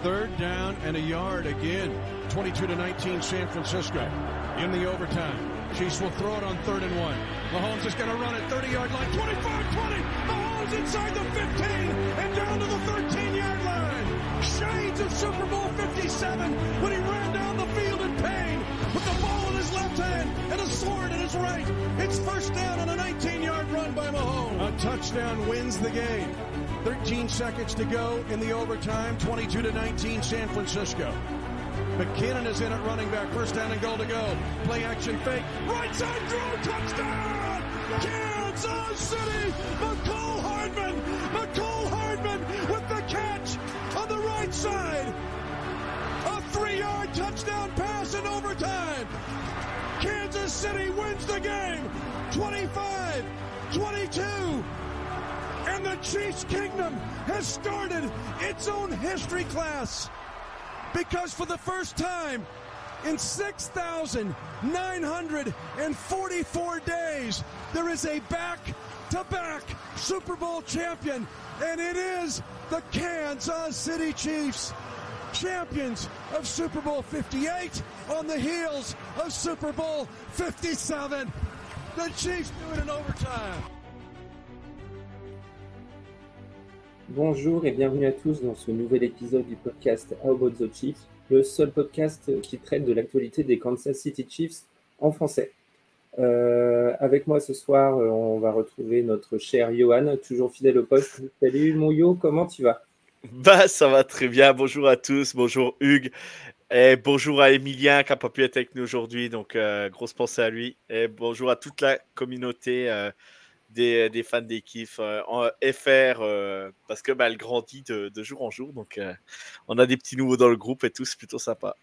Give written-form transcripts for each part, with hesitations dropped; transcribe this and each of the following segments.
Third down and a yard again. 22-19 San Francisco in the overtime. Chiefs will throw it on 3rd and 1. Mahomes is going to run it 30-yard line. 25-20. Mahomes inside the 15 and down to the 13-yard line. Shades of Super Bowl 57 when he ran down the field in pain with the ball in his left hand and a sword in his right. It's first down on a 19-yard run by Mahomes. A touchdown wins the game. 13 seconds to go in the overtime. 22-19 San Francisco. McKinnon is in at running back. First down and goal to go. Play action fake. Right side throw. Touchdown! Kansas City! McCole Hardman with the catch on the right side. A 3-yard touchdown pass in overtime. Kansas City wins the game. 25-22. And the Chiefs Kingdom has started its own history class. Because for the first time in 6,944 days, there is a back-to-back Super Bowl champion, and it is the Kansas City Chiefs, champions of Super Bowl 58 on the heels of Super Bowl 57. The Chiefs do it in overtime. Bonjour et bienvenue à tous dans ce nouvel épisode du podcast How About the Chiefs, le seul podcast qui traite de l'actualité des Kansas City Chiefs en français. Avec moi ce soir, on va retrouver notre cher Johan, toujours fidèle au poste. Salut mon Yo, comment tu vas ? Ça va très bien. Bonjour à tous, bonjour Hugues, et bonjour à Emilien qui n'a pas pu être avec nous aujourd'hui, donc grosse pensée à lui. Et bonjour à toute la communauté des fans d'équipe en FR, parce que elle grandit de jour en jour, donc on a des petits nouveaux dans le groupe et tout, c'est plutôt sympa.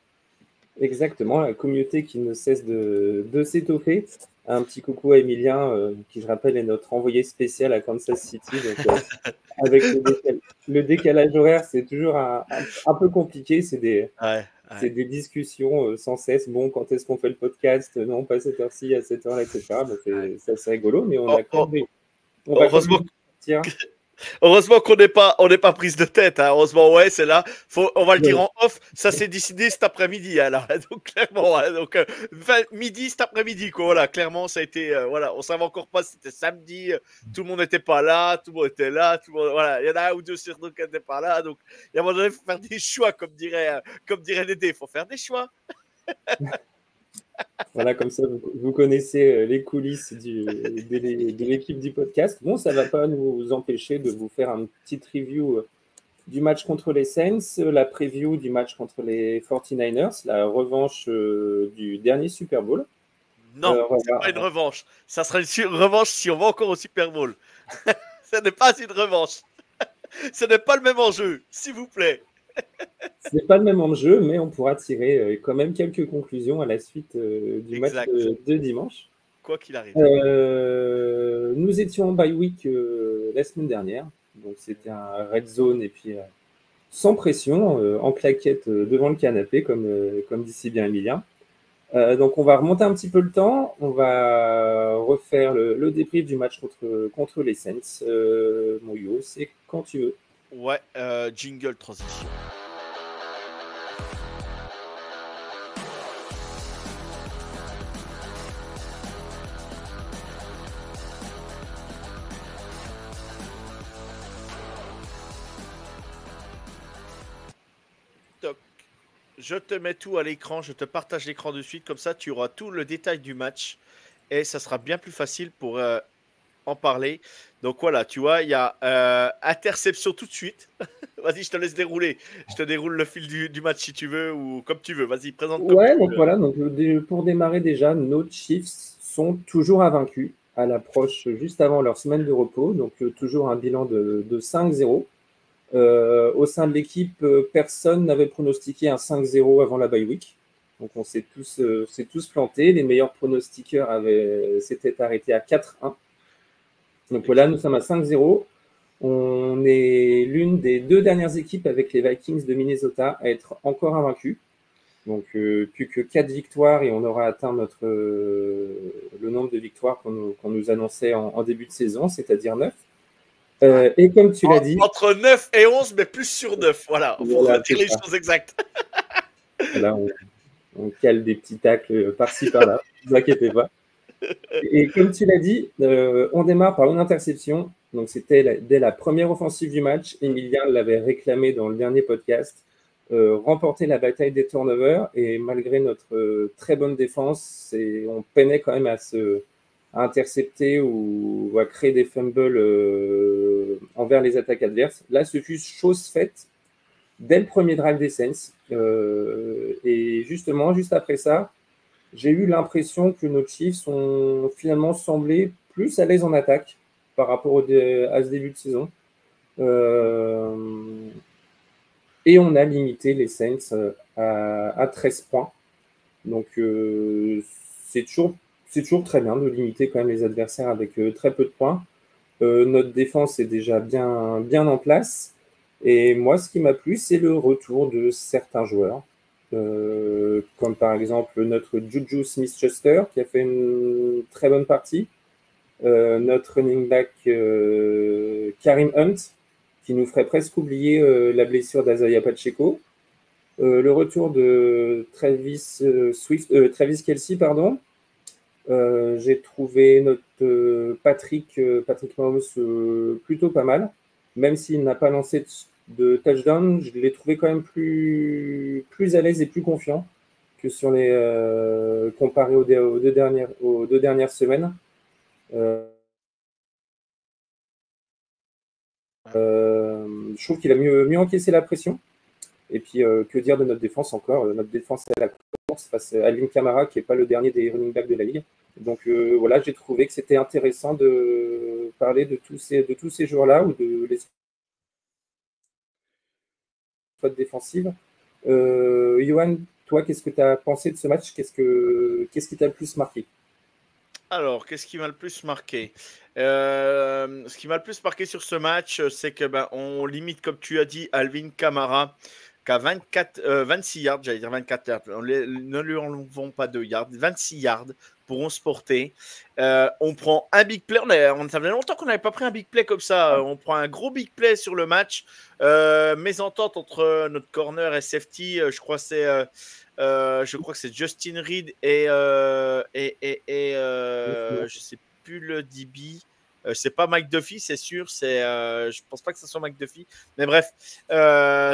Exactement, la communauté qui ne cesse de s'étoffer. Un petit coucou à Emilien, qui je rappelle est notre envoyé spécial à Kansas City. Donc, avec le décalage horaire, c'est toujours un peu compliqué. C'est des discussions sans cesse. Bon, quand est-ce qu'on fait le podcast ? Non, pas à cette heure-ci, à cette heure, etc. Donc, c'est assez rigolo, mais on a quand même... Heureusement qu'on n'est pas prise de tête. Hein. Heureusement, ouais, c'est là. On va le dire en off. Ça s'est décidé cet après-midi. Hein, là. Donc clairement, hein, midi cet après-midi, quoi. Voilà, clairement, ça a été. Voilà, on savait encore pas. Si c'était samedi. Tout le monde n'était pas là. Tout le monde était là. Voilà, il y en a un ou deux sur nous qui n'étaient pas là. Donc, il y a un moment donné, il faut faire des choix, comme dirait Dédé. Il faut faire des choix. Voilà, comme ça, vous connaissez les coulisses de l'équipe du podcast. Bon, ça ne va pas nous empêcher de vous faire une petite review du match contre les Saints, la preview du match contre les 49ers, la revanche du dernier Super Bowl. Non, c'est pas une revanche. Ça sera une revanche si on va encore au Super Bowl. Ce n'est pas une revanche. Ce n'est pas le même enjeu, s'il vous plaît. Ce n'est pas le même enjeu, mais on pourra tirer quand même quelques conclusions à la suite du match de dimanche. Quoi qu'il arrive. Nous étions en bye week la semaine dernière, donc c'était un red zone et puis sans pression, en claquette devant le canapé, comme dit si bien Emilien. Donc on va remonter un petit peu le temps, on va refaire le débrief du match contre les Saints. Mon Yo, c'est quand tu veux. Ouais, jingle transition. Donc, je te mets tout à l'écran, je te partage l'écran de suite, comme ça tu auras tout le détail du match et ça sera bien plus facile pour en parler. Donc voilà, tu vois, il y a interception tout de suite. Vas-y, je te laisse dérouler. Je te déroule le fil du match si tu veux ou comme tu veux. Vas-y, présente-toi. Ouais, donc voilà, donc pour démarrer déjà, nos Chiefs sont toujours invaincus à l'approche juste avant leur semaine de repos. Donc toujours un bilan de 5-0. Au sein de l'équipe, personne n'avait pronostiqué un 5-0 avant la bye week. Donc on s'est tous plantés. Les meilleurs pronostiqueurs s'étaient arrêtés à 4-1. Donc voilà, nous sommes à 5-0. On est l'une des deux dernières équipes avec les Vikings de Minnesota à être encore invaincus. Donc plus que 4 victoires et on aura atteint le nombre de victoires qu'on nous annonçait en début de saison, c'est-à-dire 9. Et comme tu l'as dit... Entre 9 et 11, mais plus sur 9. Voilà, il faut dire les choses exactes. Là, on cale des petits tacles par-ci, par-là. Ne vous inquiétez pas. Et comme tu l'as dit, on démarre par une interception. Donc, c'était dès la première offensive du match. Emilien l'avait réclamé dans le dernier podcast. Remporter la bataille des turnovers. Et malgré notre très bonne défense, on peinait quand même à intercepter ou à créer des fumbles envers les attaques adverses. Là, ce fut chose faite dès le premier drive des Saints. Et justement, juste après ça, j'ai eu l'impression que nos Chiefs ont finalement semblé plus à l'aise en attaque par rapport à ce début de saison. Et on a limité les Saints à 13 points. Donc, c'est toujours très bien de limiter quand même les adversaires avec très peu de points. Notre défense est déjà bien en place. Et moi, ce qui m'a plu, c'est le retour de certains joueurs. Comme par exemple notre Juju Smith-Schuster qui a fait une très bonne partie, notre running back Karim Hunt qui nous ferait presque oublier la blessure d'Isaiah Pacheco, le retour de Travis Kelce, pardon. J'ai trouvé notre Patrick Mahomes plutôt pas mal, même s'il n'a pas lancé de touchdown, je l'ai trouvé quand même plus à l'aise et plus confiant que sur comparé aux deux dernières semaines. Je trouve qu'il a mieux encaissé la pression. Et puis, que dire de notre défense encore? Notre défense à la course face à Alvin Kamara, qui n'est pas le dernier des running backs de la ligue. Donc voilà, j'ai trouvé que c'était intéressant de parler de tous ces joueurs-là ou de l'espoir défensive. Johan, toi, qu'est-ce que tu as pensé de ce match? Qu'est-ce qui t'a le plus marqué? Alors, qu'est-ce qui m'a le plus marqué? Ce qui m'a le plus marqué sur ce match, c'est que on limite, comme tu as dit, Alvin Kamara, qui a 26 yards, j'allais dire 24 yards, ne lui enlevons pas 2 yards, 26 yards pour 11 portées. On prend un big play, ça faisait longtemps qu'on n'avait pas pris un big play comme ça, on prend un gros big play sur le match, mésentente entre notre corner et safety, je crois que c'est Justin Reed et je sais plus le DB. C'est pas Mike Duffy, c'est sûr. Je pense pas que ce soit Mike Duffy. Mais bref.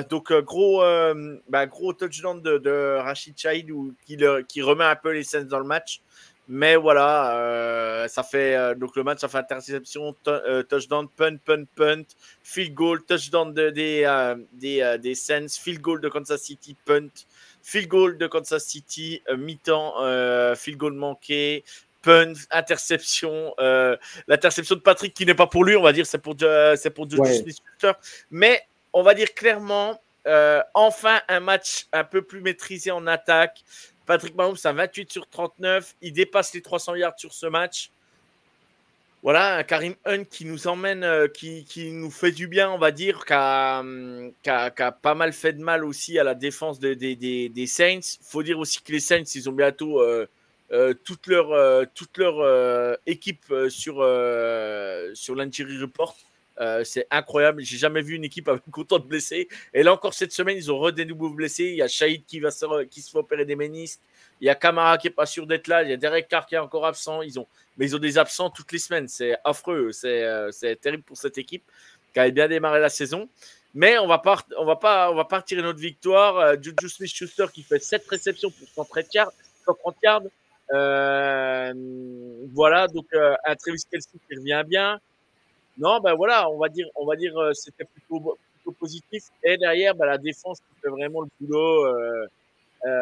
Donc, gros touchdown de Rashid Shaheed qui remet un peu les Saints dans le match. Mais voilà, ça fait donc le match, ça fait interception, touchdown, punt, field goal, touchdown des Saints, field goal de Kansas City, punt, field goal de Kansas City, mi-temps, field goal manqué, punt, interception, l'interception de Patrick qui n'est pas pour lui, on va dire, c'est pour Juju Smith-Schuster. Mais on va dire clairement, enfin un match un peu plus maîtrisé en attaque. Patrick Mahomes a 28 sur 39. Il dépasse les 300 yards sur ce match. Voilà, un Karim Hunt qui nous emmène, qui nous fait du bien, on va dire, qui a pas mal fait de mal aussi à la défense des Saints. Il faut dire aussi que les Saints, ils ont bientôt toute leur équipe sur l'Injury Report. C'est incroyable. J'ai jamais vu une équipe avec autant de blessés. Et là encore cette semaine, ils ont des nouveaux blessés. Il y a Shaheed qui se fait opérer des ménisques. Il y a Kamara qui est pas sûr d'être là. Il y a Derek Carr qui est encore absent. Mais ils ont des absents toutes les semaines. C'est affreux. C'est terrible pour cette équipe qui avait bien démarré la saison. Mais on va pas retirer notre victoire. Juju Smith-Schuster qui fait 7 réceptions pour 130 yards. Voilà, donc un Travis Kelce qui revient bien. Non, ben voilà, on va dire c'était plutôt positif. Et derrière, la défense qui fait vraiment le boulot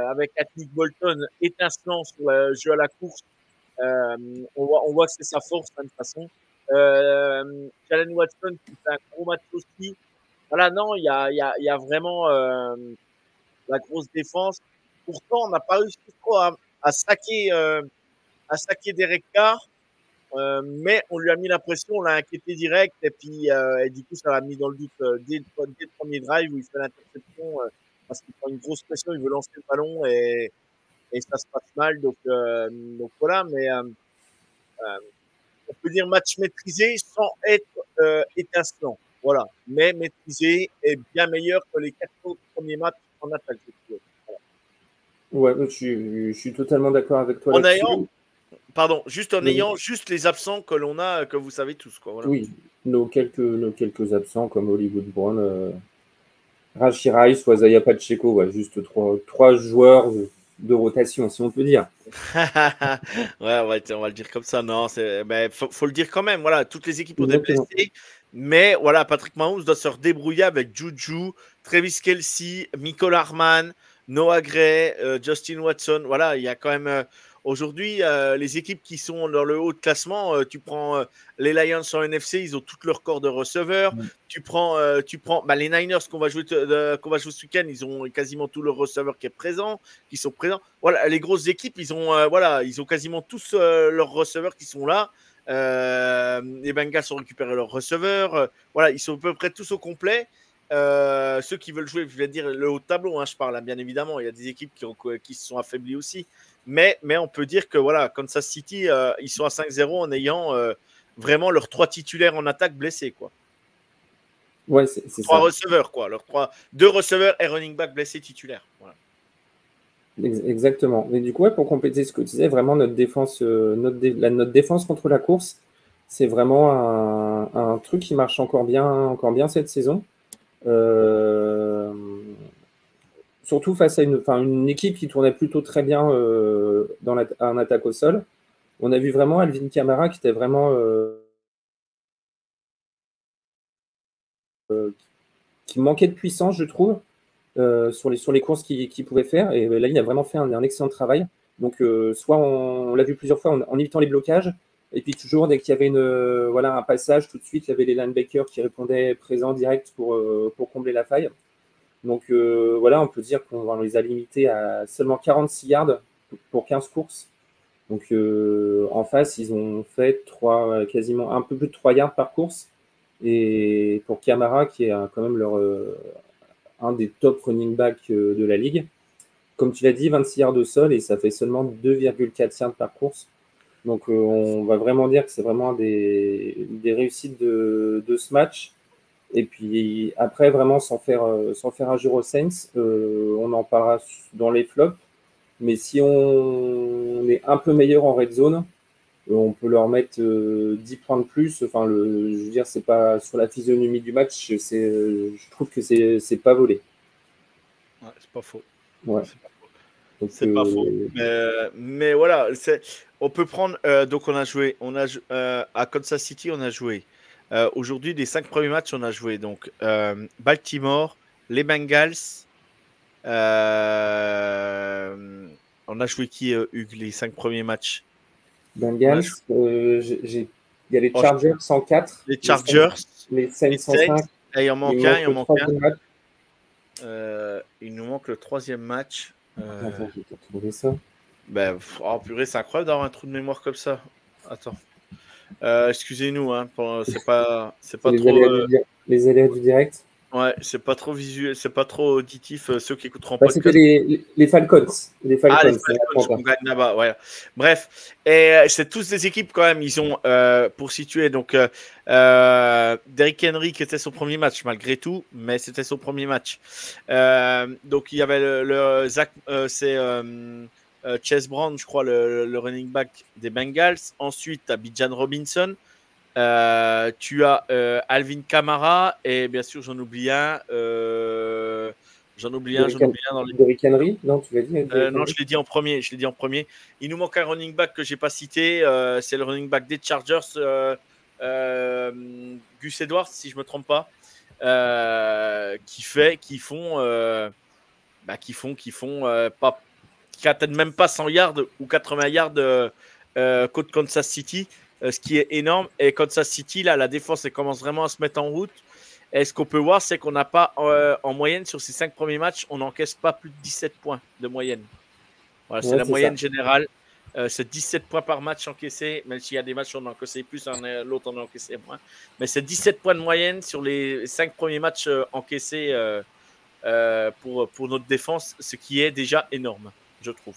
avec Nick Bolton étincelant sur le jeu à la course. On voit que c'est sa force de toute façon. Jalen Watson qui fait un gros match aussi. Voilà, non, il y a vraiment la grosse défense. Pourtant, on n'a pas réussi trop à saquer Derek Carr. Mais on lui a mis la pression, on l'a inquiété direct et puis et du coup ça l'a mis dans le doute dès le premier drive où il fait l'interception parce qu'il prend une grosse pression, il veut lancer le ballon et ça se passe mal donc voilà, mais on peut dire match maîtrisé sans être étincelant. Voilà. Mais maîtrisé et bien meilleur que les 4 autres premiers matchs en attaque. Ouais, je suis totalement d'accord avec toi En là-dessus. ayant, pardon, juste en ayant juste les absents que l'on a, que vous savez tous, quoi. Voilà. Oui, nos quelques absents comme Hollywood Brown, Rashid Rice ou Isaiah Pacheco, ouais, juste trois joueurs de rotation, si on peut dire. Ouais, on va le dire comme ça. Non, faut le dire quand même. Voilà, toutes les équipes ont des Exactement. blessés, mais voilà, Patrick Mahomes doit se redébrouiller avec Juju, Travis Kelce, Mecole Hardman, Noah Gray, Justin Watson. Voilà, il y a quand même aujourd'hui les équipes qui sont dans le haut de classement. Tu prends les Lions en NFC, ils ont tout leur corps de receveurs. Tu prends les Niners qu'on va jouer ce week-end, ils ont quasiment tout leur receveur qui sont présents. Voilà, les grosses équipes, ils ont quasiment tous leurs receveurs qui sont là. Les Bengals ont récupéré leurs receveurs. Voilà, ils sont à peu près tous au complet. Ceux qui veulent jouer, je vais dire le haut de tableau, hein, je parle, hein, bien évidemment. Il y a des équipes qui se sont affaiblies aussi. Mais on peut dire que voilà, Kansas City, ils sont à 5-0 en ayant vraiment leurs 3 titulaires en attaque blessés, quoi. Ouais, c'est 3 ça. receveurs, quoi. 2 receveurs et running back blessés titulaires. Voilà. Exactement. Mais du coup, ouais, pour compléter ce que tu disais, vraiment notre défense, notre défense contre la course, c'est vraiment un truc qui marche encore bien cette saison. Surtout face à une équipe qui tournait plutôt très bien en attaque au sol. On a vu vraiment Alvin Kamara qui était vraiment qui manquait de puissance, je trouve, sur les courses qu'il pouvait faire. Et là, il a vraiment fait un excellent travail. Donc, soit on l'a vu plusieurs fois en évitant les blocages, et puis toujours, dès qu'il y avait un passage, tout de suite, il y avait les linebackers qui répondaient présents direct pour combler la faille. Donc, voilà, on peut dire qu'on les a limités à seulement 46 yards pour 15 courses. Donc, en face, ils ont fait quasiment un peu plus de 3 yards par course. Et pour Kamara, qui est quand même un des top running backs de la ligue, comme tu l'as dit, 26 yards de sol et ça fait seulement 2,4 yards par course. Donc, on va vraiment dire que c'est vraiment des réussites de ce match. Et puis après, vraiment, sans faire injure aux Saints, on en parlera dans les flops. Mais si on est un peu meilleur en red zone, on peut leur mettre 10 points de plus. Enfin, je veux dire, c'est pas sur la physionomie du match. Je trouve que c'est pas volé. Ouais, c'est pas faux. Ouais. C'est pas faux. Mais voilà, on peut prendre. Donc on a joué à Kansas City, on a joué. Aujourd'hui, des 5 premiers matchs, on a joué donc Baltimore, les Bengals. On a joué qui, Hugues, les 5 premiers matchs? Bengals, il y a les Chargers 104. Les Chargers. Les Saints 105. Il en manque un. Il nous manque le 3e match. Attends, je vais te trouver ça. Purée, c'est incroyable d'avoir un trou de mémoire comme ça. Attends. Excusez-nous, hein, c'est pas trop. Les aléas du direct. Ouais, c'est pas trop visuel, c'est pas trop auditif. Ceux qui écouteront pas. C'était les Falcons. Les Falcons on gagne là-bas, ouais. Bref, et c'est tous des équipes quand même. Ils ont, pour situer, donc Derrick Henry qui était son premier match malgré tout, mais c'était son premier match. Donc il y avait le Zach, c'est Chase Brown, je crois, le running back des Bengals. Ensuite, tu as Bijan Robinson. Tu as Alvin Kamara et bien sûr j'en oublie un dans les... Derrick Henry, non, tu l'as dit non, je l'ai dit en premier. Il nous manque un running back que j'ai pas cité, c'est le running back des Chargers, Gus Edwards si je me trompe pas, qui font qui atteignent même pas 100 yards ou 80 yards contre Kansas City. Ce qui est énorme. Et Kansas City, là, la défense, elle commence vraiment à se mettre en route. Et ce qu'on peut voir, c'est qu'on n'a pas, en moyenne, sur ces 5 premiers matchs, on n'encaisse pas plus de 17 points de moyenne. Voilà, c'est la moyenne générale. C'est 17 points par match encaissés, même s'il y a des matchs où on en encaissé plus, l'autre on en encaissé moins. Mais c'est 17 points de moyenne sur les 5 premiers matchs encaissés pour notre défense, ce qui est déjà énorme, je trouve.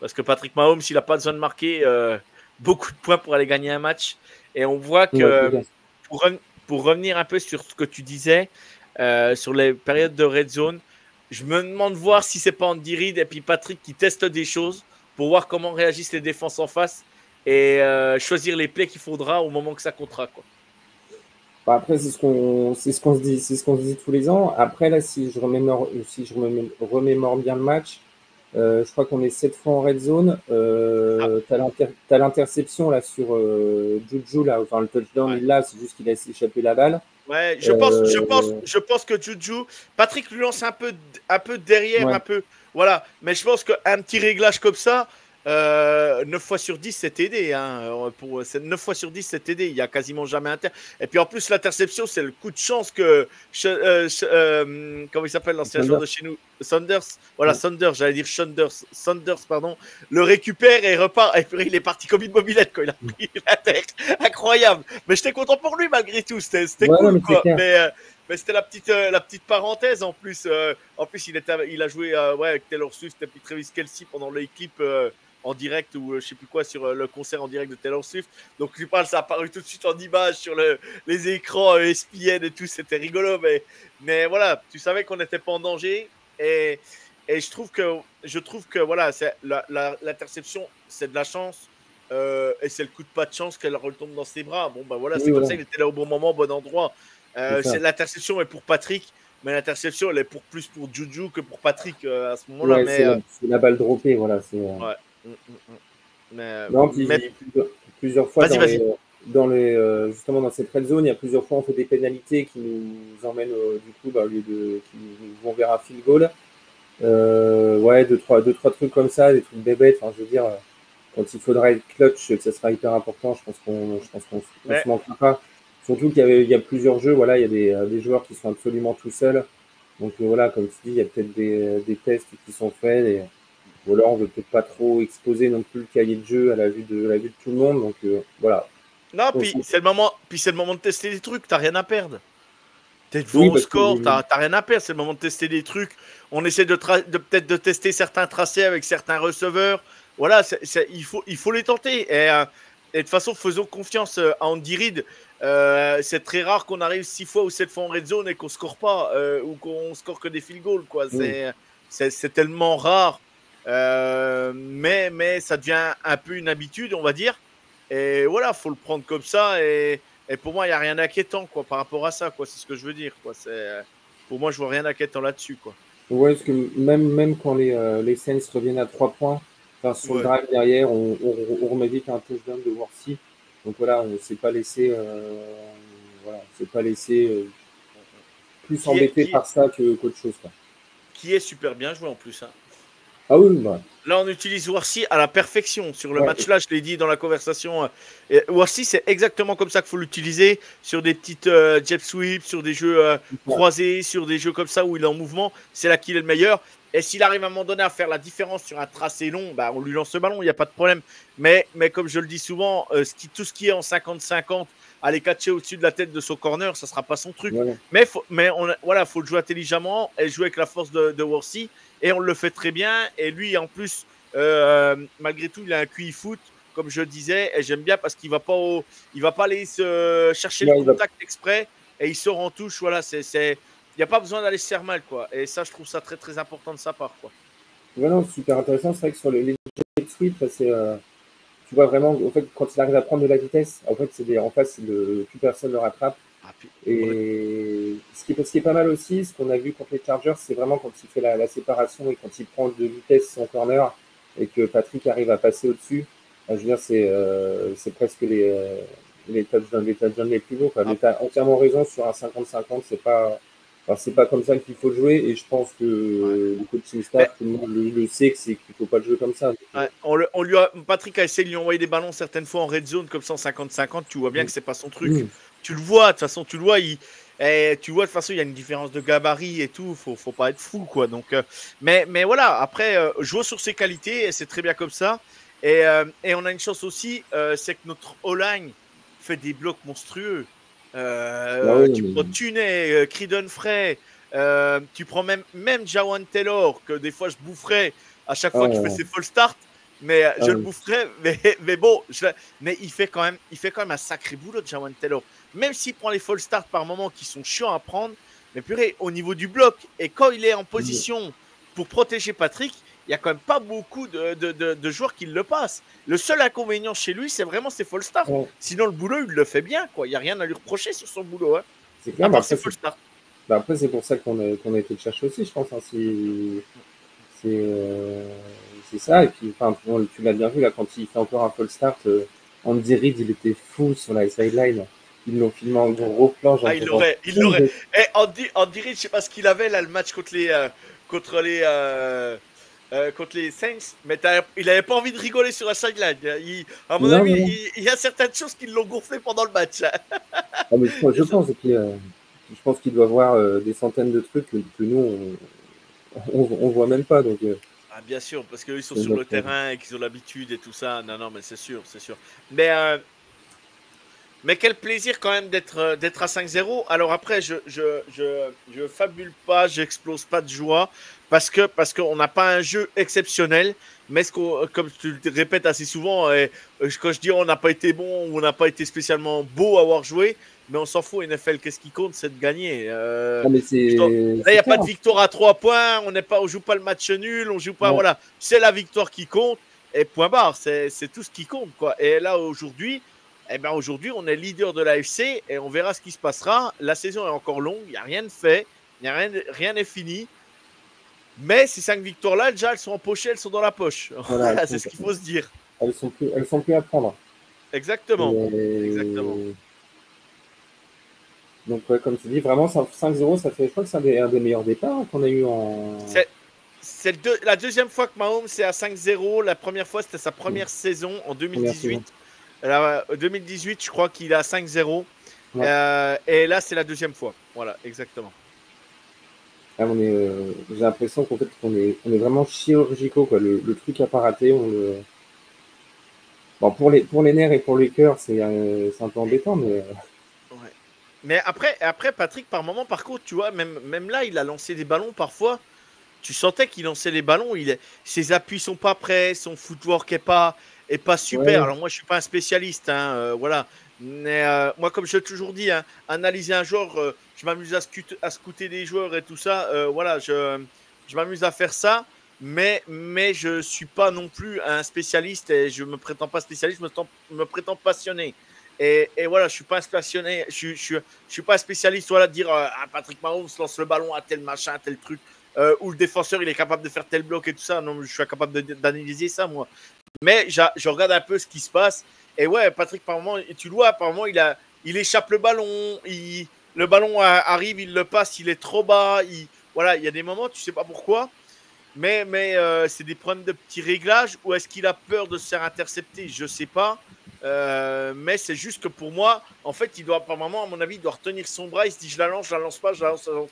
Parce que Patrick Mahomes, il n'a pas besoin de marquer beaucoup de points pour aller gagner un match. Et on voit que pour revenir un peu sur ce que tu disais, sur les périodes de red zone, je me demande voir si c'est pas Andy Reid et puis Patrick qui testent des choses pour voir comment réagissent les défenses en face et choisir les plays qu'il faudra au moment que ça comptera, quoi. Bah, après, c'est ce qu'on se dit tous les ans. Après, là, si je remémore bien le match, je crois qu'on est 7 fois en red zone. T'as l'interception là sur Juju, là, enfin le touchdown, Ouais. il l'a, c'est juste qu'il a échappé la balle. Ouais, je pense que Juju, Patrick lui lance un peu derrière, Ouais. un peu, voilà. Mais je pense qu'un petit réglage comme ça, 9 fois sur 10, c'est TD. Hein, 9 fois sur 10, c'est TD. Il n'y a quasiment jamais inter. Et puis en plus, l'interception, c'est le coup de chance que, comment il s'appelle l'ancien joueur de chez nous, Saunders. Voilà, Ouais. Saunders, j'allais dire Saunders, pardon, le récupère et repart. Et puis il est parti comme une mobilette quand il a pris la tête. Incroyable. Mais j'étais content pour lui malgré tout. C'était Ouais, cool, non, mais quoi. c'est clair. Mais c'était la petite parenthèse en plus. En plus, il a joué ouais, avec Taylor Swift et puis Travis Kelce pendant les clips en direct ou je sais plus quoi sur le concert en direct de Taylor Swift. Donc, je parle, ça a apparu tout de suite en image sur les écrans ESPN et tout. C'était rigolo. Mais voilà, tu savais qu'on n'était pas en danger. Et je trouve que voilà, l'interception, c'est de la chance. Et c'est le coup de pas de chance qu'elle retombe dans ses bras. Bon, ben voilà, Oui, c'est comme voilà. ça, il était là au bon moment, au bon endroit. L'interception est pour Patrick, mais l'interception, elle est plus pour Juju que pour Patrick à ce moment-là. Ouais, Mais c'est la balle droppée, voilà. ouais. Non, puis plusieurs fois vas-y. justement dans cette red zone, il y a plusieurs fois on fait des pénalités qui nous emmènent du coup au lieu de qui nous vont vers un field goal. Ouais, deux trois trucs comme ça, des trucs bébêtes. Enfin, je veux dire, quand il faudra être clutch, ça sera hyper important. Je pense qu'on se manquera pas. Surtout qu'il y a plusieurs jeux. Voilà, il y a des joueurs qui sont absolument tout seuls. Donc voilà, comme tu dis, il y a peut-être des tests qui sont faits. Ou alors on veut peut-être pas trop exposer non plus le cahier de jeu à la vue de tout le monde. Donc voilà. Non, puis c'est le moment de tester des trucs. T'as rien à perdre. T'es devant au score, t'as rien à perdre. C'est le moment de tester des trucs. On essaie peut-être de tester certains tracés avec certains receveurs. Voilà, il faut les tenter. Et de toute façon, faisons confiance à Andy Reid. C'est très rare qu'on arrive 6 fois ou 7 fois en red zone et qu'on score pas ou qu'on score que des field goals, quoi. C'est tellement rare. Mais ça devient un peu une habitude, on va dire. Et voilà, faut le prendre comme ça. Et pour moi, il n'y a rien d'inquiétant, quoi, par rapport à ça, quoi. C'est ce que je veux dire, quoi. Pour moi, je vois rien d'inquiétant là-dessus, quoi. Ouais, parce que même quand les Saints reviennent à 3 points, sur le drive derrière, on remet vite un touchdown de Worthy. Donc voilà, on ne s'est pas laissé, plus embêté par ça qu'autre chose, quoi. Qui est super bien joué en plus. Hein. Ah oui, bah. Là, on utilise Worthy à la perfection. Sur le match-là, je l'ai dit dans la conversation. Worthy, c'est exactement comme ça qu'il faut l'utiliser. Sur des petites jet sweeps, sur des jeux croisés, sur des jeux comme ça où il est en mouvement. C'est là qu'il est le meilleur. Et s'il arrive à un moment donné à faire la différence sur un tracé long, bah, on lui lance le ballon, il n'y a pas de problème. Mais comme je le dis souvent, tout ce qui est en 50-50, aller catcher au-dessus de la tête de son corner, ça ne sera pas son truc. Ouais. Mais faut le jouer intelligemment et jouer avec la force de Worthy. Et on le fait très bien. Et lui, en plus, malgré tout, il a un QI foot, comme je disais. Et j'aime bien parce qu'il va pas aller se chercher le contact exprès. Et il sort en touche. Voilà, il n'y a pas besoin d'aller se faire mal, quoi. Et ça, je trouve ça très, très important de sa part, quoi. Ouais, non, super intéressant. C'est vrai que sur les jet sweep, tu vois vraiment, en fait, quand il arrive à prendre de la vitesse, en fait, plus personne ne le rattrape. Et ce qui est pas mal aussi, ce qu'on a vu contre les Chargers, c'est vraiment quand il fait la séparation et quand il prend de vitesse son corner et que Patrick arrive à passer au-dessus. Je veux dire, c'est presque les touchdowns les plus beaux. Mais tu as entièrement raison sur un 50-50, c'est pas comme ça qu'il faut le jouer. Et je pense que le coaching staff, tout le monde le sait qu'il ne faut pas le jouer comme ça. Ouais, Patrick a essayé de lui envoyer des ballons certaines fois en red zone comme ça en 50-50. Tu vois bien que c'est pas son truc. Tu le vois, de toute façon, tu vois, de toute façon, il y a une différence de gabarit et tout, faut pas être fou, quoi. Donc, mais voilà, après, jouer sur ses qualités, c'est très bien comme ça. Et on a une chance aussi, c'est que notre O-line fait des blocs monstrueux. Tu prends Tunney, Creedon Frey, tu prends même Jawan Taylor, que des fois je boufferais à chaque fois qu'il fait ses false starts. Mais je le boufferais, mais bon, mais il fait quand même un sacré boulot de Jawan Taylor. même s'il prend les false starts par moments qui sont chiants à prendre, mais purée, au niveau du bloc, et quand il est en position pour protéger Patrick, il n'y a quand même pas beaucoup de joueurs qui le passent. Le seul inconvénient chez lui, c'est vraiment ses false starts. Ouais. Sinon, le boulot, il le fait bien, quoi. Il n'y a rien à lui reprocher sur son boulot. Hein. C'est clair, après, c'est pour ça qu'on a été le chercher aussi, je pense. Hein. C'est ça. Et puis, tu l'as bien vu, là, quand il fait encore un false start, Andy Reid, il était fou sur la sideline. Ils l'ont filmé en gros plan. Ah, il l'aurait. Eh, Andy Reid, je sais pas ce qu'il avait, là, le match contre les Saints, mais il n'avait pas envie de rigoler sur la sideline. À mon avis, il y a certaines choses qui l'ont gonflé pendant le match. Ah, mais je pense, et puis, je pense qu'il doit voir des centaines de trucs que nous, on voit même pas. Donc, ah, bien sûr, parce qu'ils sont sur le terrain et qu'ils ont l'habitude et tout ça. Non, mais c'est sûr. Mais quel plaisir quand même d'être à 5-0. Alors après, je fabule pas, j'explose pas de joie parce qu'on n'a pas un jeu exceptionnel. Mais comme tu le répètes assez souvent, quand je dis on n'a pas été bon ou on n'a pas été spécialement beau à avoir joué, mais on s'en fout. NFL, qu'est-ce qui compte, c'est de gagner. Là, il n'y a pas de victoire à 3 points. On joue pas le match nul. On joue pas. Ouais. Voilà, c'est la victoire qui compte. Et point barre. C'est tout ce qui compte, quoi. Et là aujourd'hui. Eh bien, aujourd'hui, on est leader de l'AFC et on verra ce qui se passera. La saison est encore longue, il n'y a rien de fait, rien n'est fini. Mais ces 5 victoires-là, déjà, elles sont empochées, elles sont dans la poche. Voilà, c'est ce qu'il faut se dire. Elles sont plus à prendre. Exactement. Exactement. Donc, ouais, comme tu dis, vraiment, 5-0, ça fait, je crois que c'est un des meilleurs départs qu'on a eu en... C'est la deuxième fois que Mahomes est à 5-0. La première fois, c'était sa première saison en 2018. Alors, 2018, je crois qu'il est à 5-0. Ouais. Et là, c'est la deuxième fois. Voilà, exactement. Ah, j'ai l'impression qu'en fait, on est vraiment chirurgicaux, quoi. Le truc à pas rater, Bon, pour les nerfs et pour les cœurs, c'est un peu embêtant, mais... Ouais. Mais après, Patrick, par moment, par contre, tu vois, même là, il a lancé des ballons parfois. Tu sentais qu'il lançait les ballons. Ses appuis sont pas prêts, son footwork est pas super. Ouais. Alors moi, je suis pas un spécialiste, hein, voilà. Mais moi, comme je l'ai toujours dit, hein, analyser un joueur, je m'amuse à scouter des joueurs et tout ça. Voilà, je m'amuse à faire ça. Mais je suis pas non plus un spécialiste et je me prétends pas spécialiste, je me prétends passionné. Et voilà, je suis pas passionné, je suis pas spécialiste, voilà, de dire Patrick Mahomes lance le ballon à tel machin, à tel truc. Où le défenseur il est capable de faire tel bloc et tout ça. Non, je suis incapable d'analyser ça, moi. Mais je regarde un peu ce qui se passe. Et ouais, Patrick, par moment, tu le vois, par moment, il échappe le ballon. Le ballon arrive, il le passe, il est trop bas. Voilà, il y a des moments, tu sais pas pourquoi. Mais c'est des problèmes de petits réglages. Ou est-ce qu'il a peur de se faire intercepter? Je sais pas. Mais c'est juste que pour moi, en fait, il doit, par moment, à mon avis, il doit retenir son bras. Il se dit, je la lance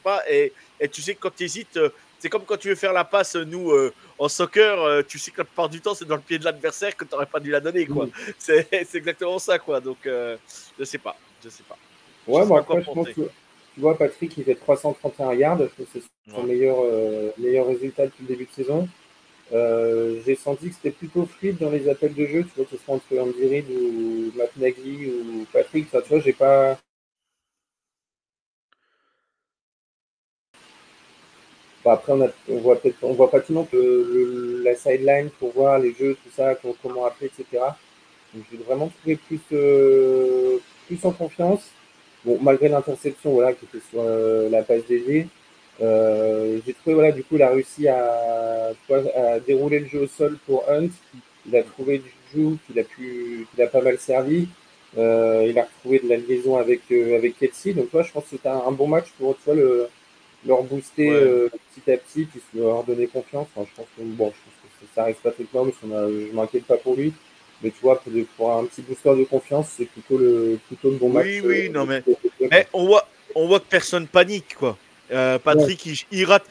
pas. Et tu sais que quand tu hésites, c'est comme quand tu veux faire la passe, nous, en soccer, tu sais que la plupart du temps, c'est dans le pied de l'adversaire que tu n'aurais pas dû la donner, quoi. C'est exactement ça, quoi. Donc, je sais pas. Ouais, moi, après, je pense que, tu vois, Patrick, il fait 331 yards. Je trouve que c'est son meilleur résultat depuis le début de saison. J'ai senti que c'était plutôt fluide dans les appels de jeu, tu vois, que ce soit entre Andy Reid ou Matt Nagy ou Patrick, enfin, tu vois, j'ai pas... Bon, après, on voit pas tout le monde la sideline pour voir les jeux, tout ça, comment appeler, etc. Donc, j'ai vraiment trouvé plus en confiance. Bon, malgré l'interception, voilà, qui était sur la passe DG. J'ai trouvé, voilà, du coup, il a réussi à dérouler le jeu au sol pour Hunt. Il a trouvé du jeu qu'il a pas mal servi. Il a retrouvé de la liaison avec Kelsey. Donc, je pense que c'était un bon match pour, tu vois, leur booster petit à petit, puis leur donner confiance. Enfin, je pense que ça reste Patrick Mahomes, je m'inquiète pas pour lui. Mais tu vois, pour un petit booster de confiance, c'est plutôt le bon match. Oui, non, mais on voit que personne panique, quoi. Patrick, il rate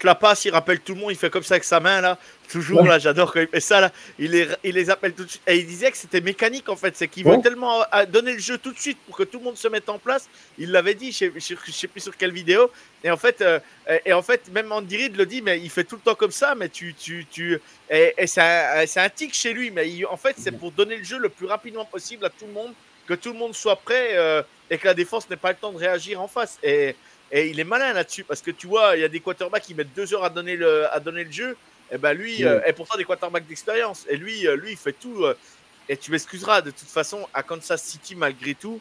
la passe, il rappelle tout le monde, il fait comme ça avec sa main, là. Toujours, là, j'adore quand il fait ça, là. Il les appelle tout de suite. Et il disait que c'était mécanique, en fait. C'est qu'il veut tellement donner le jeu tout de suite pour que tout le monde se mette en place. Il l'avait dit, je sais plus sur quelle vidéo. Et en fait, même Andy Reid le dit, mais il fait tout le temps comme ça, mais et c'est un tic chez lui. Mais en fait, c'est pour donner le jeu le plus rapidement possible à tout le monde que tout le monde soit prêt et que la défense n'ait pas le temps de réagir en face. Et il est malin là-dessus parce que tu vois, il y a des quarterbacks qui mettent 2 heures à donner le jeu. Et ben lui, et pourtant des quarterbacks d'expérience. Et lui, il fait tout. Et tu m'excuseras, de toute façon, à Kansas City, malgré tout,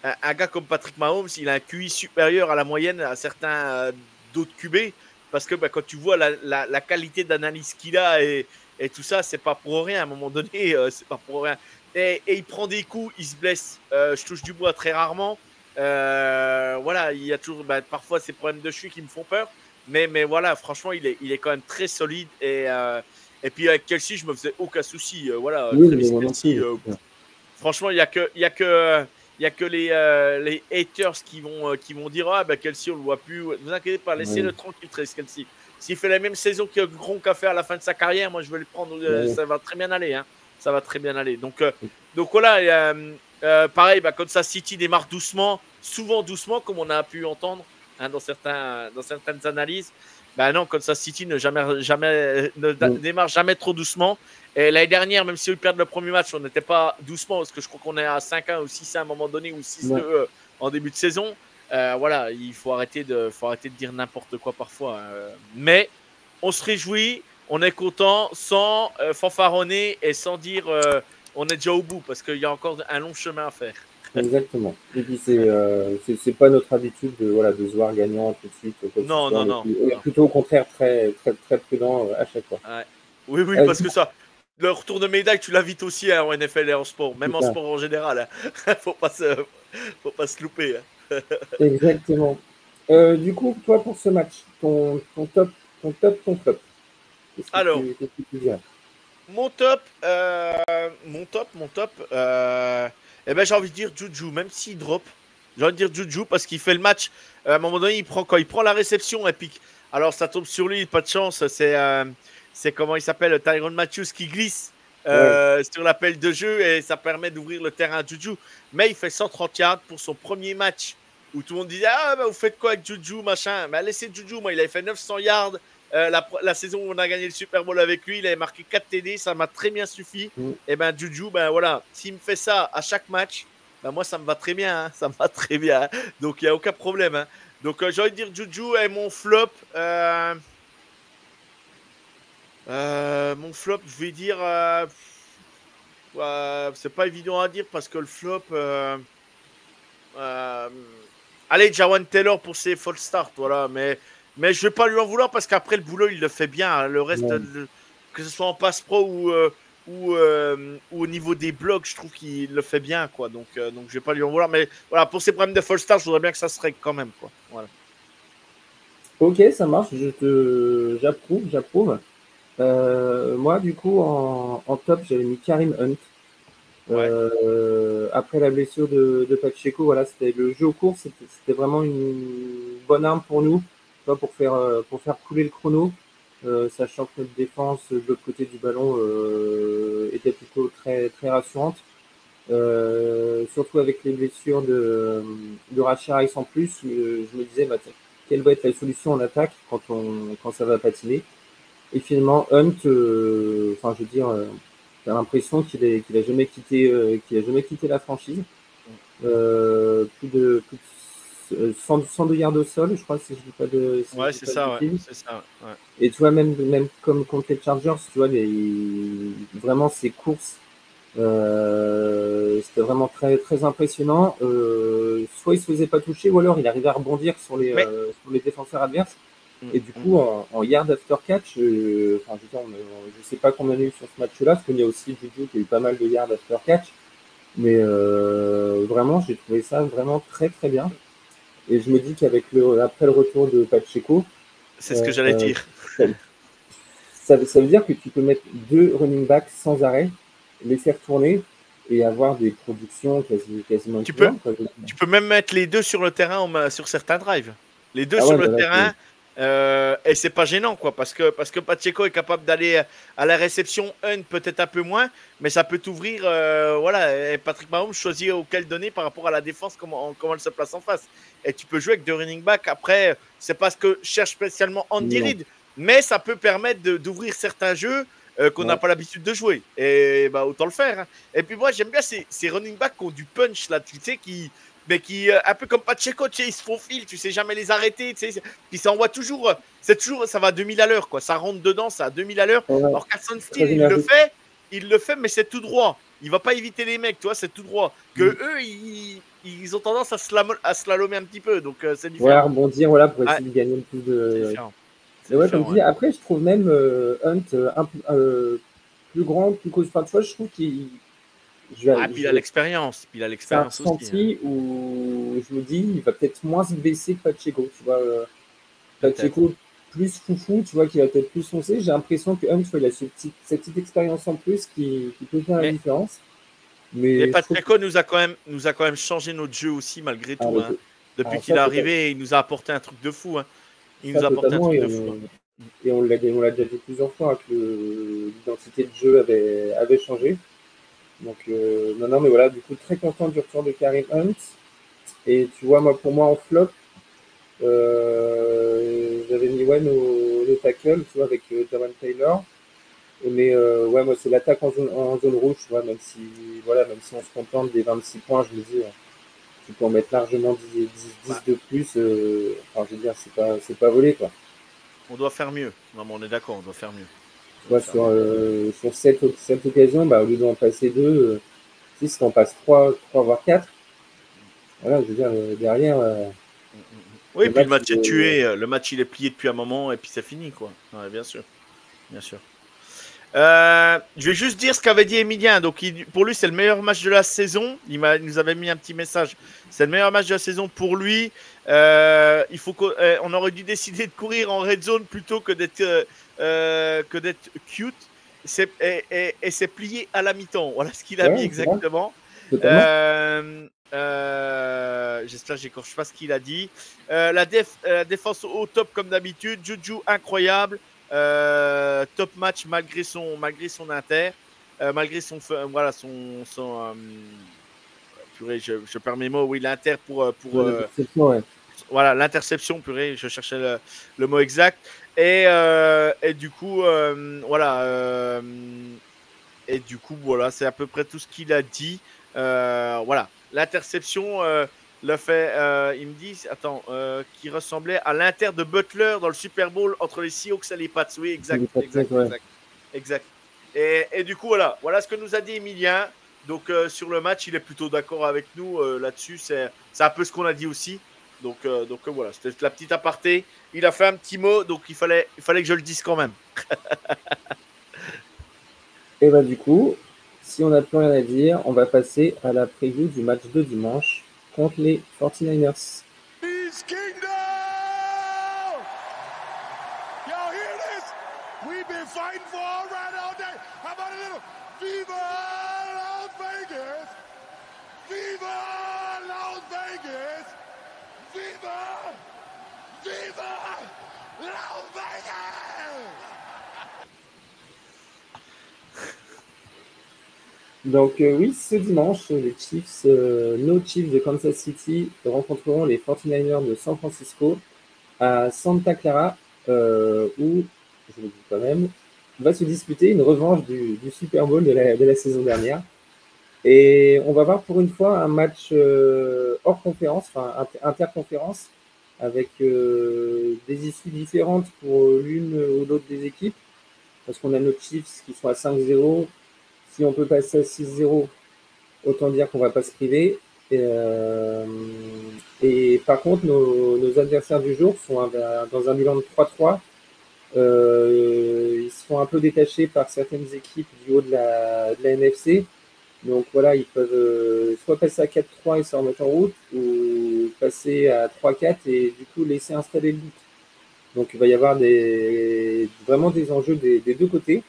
un gars comme Patrick Mahomes, il a un QI supérieur à la moyenne à certains d'autres QB. Parce que quand tu vois la qualité d'analyse qu'il a et tout ça, c'est pas pour rien. À un moment donné, c'est pas pour rien. Et il prend des coups, il se blesse. Je touche du bois très rarement. Voilà, il y a toujours parfois ces problèmes de cheville qui me font peur. Mais voilà, franchement, il est quand même très solide. Et puis avec Kelce, je me faisais aucun souci. Voilà, Travis Kelce, franchement, il y a que les haters qui vont dire Kelce, on le voit plus. Ne vous inquiétez pas, laissez-le tranquille, Travis Kelce. S'il fait la même saison que Gronk a fait à la fin de sa carrière, moi je vais le prendre. Ça va très bien aller. Hein. Ça va très bien aller. Donc voilà, pareil, Kansas City démarre doucement, souvent doucement, comme on a pu entendre dans certaines analyses. Non, Kansas City ne démarre jamais trop doucement. Et l'année dernière, même si ils perdent le premier match, on n'était pas doucement, parce que je crois qu'on est à 5-1 ou 6-1 à un moment donné, ou 6-2 en début de saison. Voilà, il faut arrêter de dire n'importe quoi parfois. Mais on se réjouit, on est content, sans fanfaronner et sans dire on est déjà au bout, parce qu'il y a encore un long chemin à faire. Exactement. Et puis c'est pas notre habitude de se voir gagnant tout de suite. Non. On est plutôt au contraire très très très prudent à chaque fois. Ouais. Oui, parce que ça, le retour de médaille, tu l'as vite aussi en NFL et en sport, même en sport en général. Hein. Faut pas se louper. Hein. Exactement. Du coup, toi pour ce match, ton top, ton flop. Alors, qu'est-ce que tu dirais? Mon top, j'ai envie de dire Juju, même s'il drop, j'ai envie de dire Juju parce qu'il fait le match. À un moment donné, quand il prend la réception, épique. Alors ça tombe sur lui, pas de chance. C'est comment il s'appelle, Tyrann Mathieu qui glisse sur l'appel de jeu et ça permet d'ouvrir le terrain à Juju. Mais il fait 130 yards pour son premier match où tout le monde disait vous faites quoi avec Juju machin. Laissez Juju, moi il avait fait 900 yards. La saison où on a gagné le Super Bowl avec lui, il avait marqué 4 TD, ça m'a très bien suffi. Et Juju, voilà, s'il me fait ça à chaque match, moi ça me va très bien, hein, ça me va très bien. Hein. Donc il n'y a aucun problème. Hein. Donc j'ai envie de dire Juju et mon flop. Mon flop, je vais dire, c'est pas évident à dire parce que le flop. Allez, Jawan Taylor pour ses false starts, voilà, mais je vais pas lui en vouloir parce qu'après le boulot il le fait bien. Hein. Le reste, que ce soit en passe pro ou au niveau des blocs, je trouve qu'il le fait bien, quoi. Donc je vais pas lui en vouloir, mais voilà, pour ses problèmes de false start, je voudrais bien que ça se règle quand même, quoi. Voilà. Ok, ça marche, j'approuve. Moi, du coup, en top, j'avais mis Kareem Hunt. Après la blessure de Pacheco, voilà, c'était le jeu au cours, c'était vraiment une bonne arme pour nous, pour faire couler le chrono, sachant que notre défense de l'autre côté du ballon était plutôt très très rassurante. Surtout avec les blessures de Rashee Rice en plus, je me disais quelle va être la solution en attaque quand ça va patiner. Et finalement, Hunt, t'as l'impression qu'il a jamais quitté la franchise. Plus de 102 yards au sol, je crois, si je dis pas de. C'est ça. Et tu vois, même comme contre les Chargers, tu vois, vraiment ces courses, c'était vraiment très très impressionnant. Soit il se faisait pas toucher, ou alors il arrivait à rebondir sur les défenseurs adverses. Et du coup, en yard after catch, je sais pas combien il y a eu sur ce match-là, parce qu'il y a aussi Juju qui a eu pas mal de yards after catch. Mais vraiment, j'ai trouvé ça vraiment très très bien. Et je me dis qu'avec après le retour de Pacheco, c'est ce que j'allais dire. Ça veut dire que tu peux mettre 2 running backs sans arrêt, les faire tourner et avoir des productions quasiment tu peux même mettre les 2 sur le terrain sur certains drives. Les 2 sur le terrain. Et c'est pas gênant, quoi, parce que Pacheco est capable d'aller à la réception, Hunt peut-être un peu moins, mais ça peut t'ouvrir, voilà. Et Patrick Mahomes choisit auquel donner par rapport à la défense, comment elle se place en face. Et tu peux jouer avec 2 running backs. Après, c'est pas ce que cherche spécialement Andy Reid, mais ça peut permettre d'ouvrir certains jeux qu'on n'a pas l'habitude de jouer. Et bah, autant le faire. Hein. Et puis moi, j'aime bien ces running backs qui ont du punch, là, tu sais, mais qui, un peu comme Pacheco, tu sais, ils se faufilent, tu sais jamais les arrêter, tu sais, puis ça envoie toujours, ça va à 2000 à l'heure, quoi. Ça rentre dedans, ça à 2000 à l'heure. Ouais, Alors Carson Steele, il le fait, mais c'est tout droit. Il va pas éviter les mecs, tu vois, c'est tout droit. Que eux, ils ont tendance à slalomer un petit peu, donc c'est différent. Voilà, rebondir, voilà, pour essayer de gagner le plus de. C'est différent. Mais ouais, comme tu dis, après, je trouve même Hunt un peu plus grand, plus costaud. Enfin, tu vois, je trouve qu'il. Puis il a l'expérience. Puis il a l'expérience aussi. C'est un ressenti où je me dis, il va peut-être moins se baisser que Pacheco. Tu vois, Pacheco plus foufou, tu vois, qui va peut-être plus foncer. J'ai l'impression que Hunt, tu vois, il a cette petite expérience en plus qui peut faire la différence. Mais Pacheco nous a quand même changé notre jeu aussi, malgré tout. Hein. Depuis qu'il est arrivé, il nous a apporté un truc de fou. Hein. Il nous a apporté un truc de fou. Et on l'a déjà dit plusieurs fois que l'identité de jeu avait changé. Donc, non, mais voilà, du coup, très content du retour de Kareem Hunt. Et tu vois, pour moi, en flop, j'avais mis nos tackles, tu vois, avec Jawan Taylor. Mais ouais, moi, c'est l'attaque en zone rouge, tu vois, même si on se contente des 26 points, je me dis, tu peux en mettre largement 10 de plus. Enfin, je veux dire, c'est pas volé, quoi. On doit faire mieux. Non, mais on est d'accord, on doit faire mieux. Sur cette occasion, au lieu d'en passer 2, si t'en passes 3 voire 4, voilà, je veux dire, derrière. Oui, puis le match est tué. Le match, il est plié depuis un moment et puis c'est fini, quoi. Ouais, bien sûr. Bien sûr. Je vais juste dire ce qu'avait dit Emilien. Donc, pour lui, c'est le meilleur match de la saison. Il nous avait mis un petit message. C'est le meilleur match de la saison pour lui. Il faut qu'on aurait dû décider de courir en red zone plutôt que d'être cute. Et c'est plié à la mi-temps. Voilà ce qu'il a mis exactement. J'espère que j'écorche pas ce qu'il a dit. La défense au top comme d'habitude. Juju incroyable. Top match malgré son inter, malgré son purée, je perds mes mots, oui, l'inter pour voilà, l'interception, purée, je cherchais le mot exact, et du coup voilà, et du coup voilà, c'est à peu près tout ce qu'il a dit. Voilà, l'interception le fait, il me dit, qui ressemblait à l'inter de Butler dans le Super Bowl entre les Seahawks et les Pats. Oui, exact. Et du coup, voilà ce que nous a dit Emilien. Donc, sur le match, il est plutôt d'accord avec nous là-dessus. C'est un peu ce qu'on a dit aussi. Donc voilà, c'était la petite aparté. Il a fait un petit mot, donc il fallait que je le dise quand même. Et du coup, si on n'a plus rien à dire, on va passer à la preview du match de dimanche contre les 49ers. Donc oui, ce dimanche, les Chiefs, nos Chiefs de Kansas City rencontreront les 49ers de San Francisco à Santa Clara, où, je le dis quand même, va se disputer une revanche du Super Bowl de la saison dernière. Et on va voir pour une fois un match hors conférence, enfin interconférence, avec des issues différentes pour l'une ou l'autre des équipes, parce qu'on a nos Chiefs qui sont à 5-0. Si on peut passer à 6-0, autant dire qu'on ne va pas se priver. Et par contre, nos adversaires du jour sont dans un bilan de 3-3. Ils sont un peu détachés par certaines équipes du haut de la NFC. Donc voilà, ils peuvent soit passer à 4-3 et se remettre en route, ou passer à 3-4 et du coup laisser installer le doute. Donc il va y avoir vraiment des enjeux des deux côtés.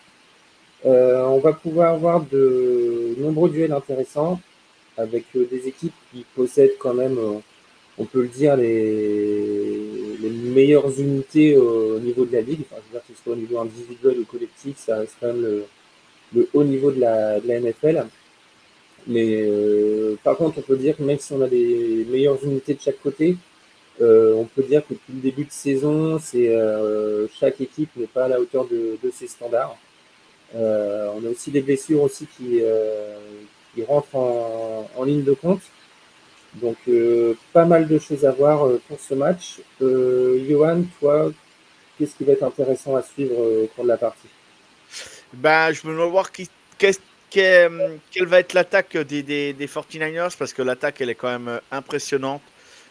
On va pouvoir avoir de nombreux duels intéressants avec des équipes qui possèdent quand même, on peut le dire, les meilleures unités au niveau de la ligue. Enfin, je veux dire que ce soit au niveau individuel ou collectif, ça reste quand même le haut niveau de la NFL. Mais par contre, on peut dire que même si on a les meilleures unités de chaque côté, on peut dire que depuis le début de saison, chaque équipe n'est pas à la hauteur de ses standards. On a aussi des blessures aussi qui rentrent en ligne de compte. Donc, pas mal de choses à voir pour ce match. Johan, toi, qu'est-ce qui va être intéressant à suivre au cours de la partie? Ben, je me demande voir quelle va être l'attaque des 49ers parce que l'attaque, elle est quand même impressionnante.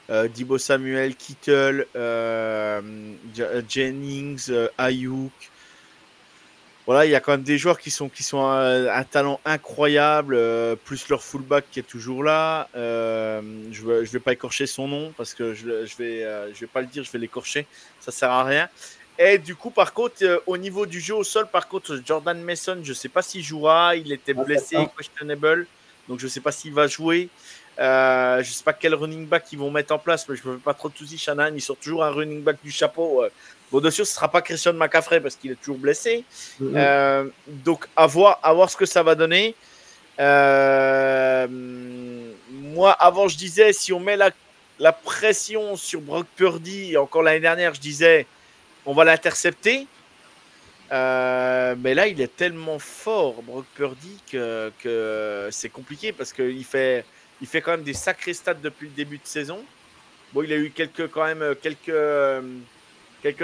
Deebo Samuel, Kittle, Jennings, Ayuk. Voilà, il y a quand même des joueurs qui sont un talent incroyable, plus leur fullback qui est toujours là. Je vais pas écorcher son nom parce que je vais pas le dire, je vais l'écorcher. Ça sert à rien. Et du coup, par contre, au niveau du jeu au sol, par contre, Jordan Mason, je sais pas s'il jouera. Il était blessé, questionable, donc je sais pas s'il va jouer. Je sais pas quel running back ils vont mettre en place, mais je me fais pas trop de soucis. Shanahan, il sort toujours un running back du chapeau. Bon, de sûr, ce sera pas Christian McCaffrey parce qu'il est toujours blessé. Donc, à voir ce que ça va donner. Moi, avant, je disais, si on met la pression sur Brock Purdy, encore l'année dernière, je disais, on va l'intercepter. Mais là, il est tellement fort, Brock Purdy, que c'est compliqué parce qu'il fait quand même des sacrés stats depuis le début de saison. Bon, il a eu quelques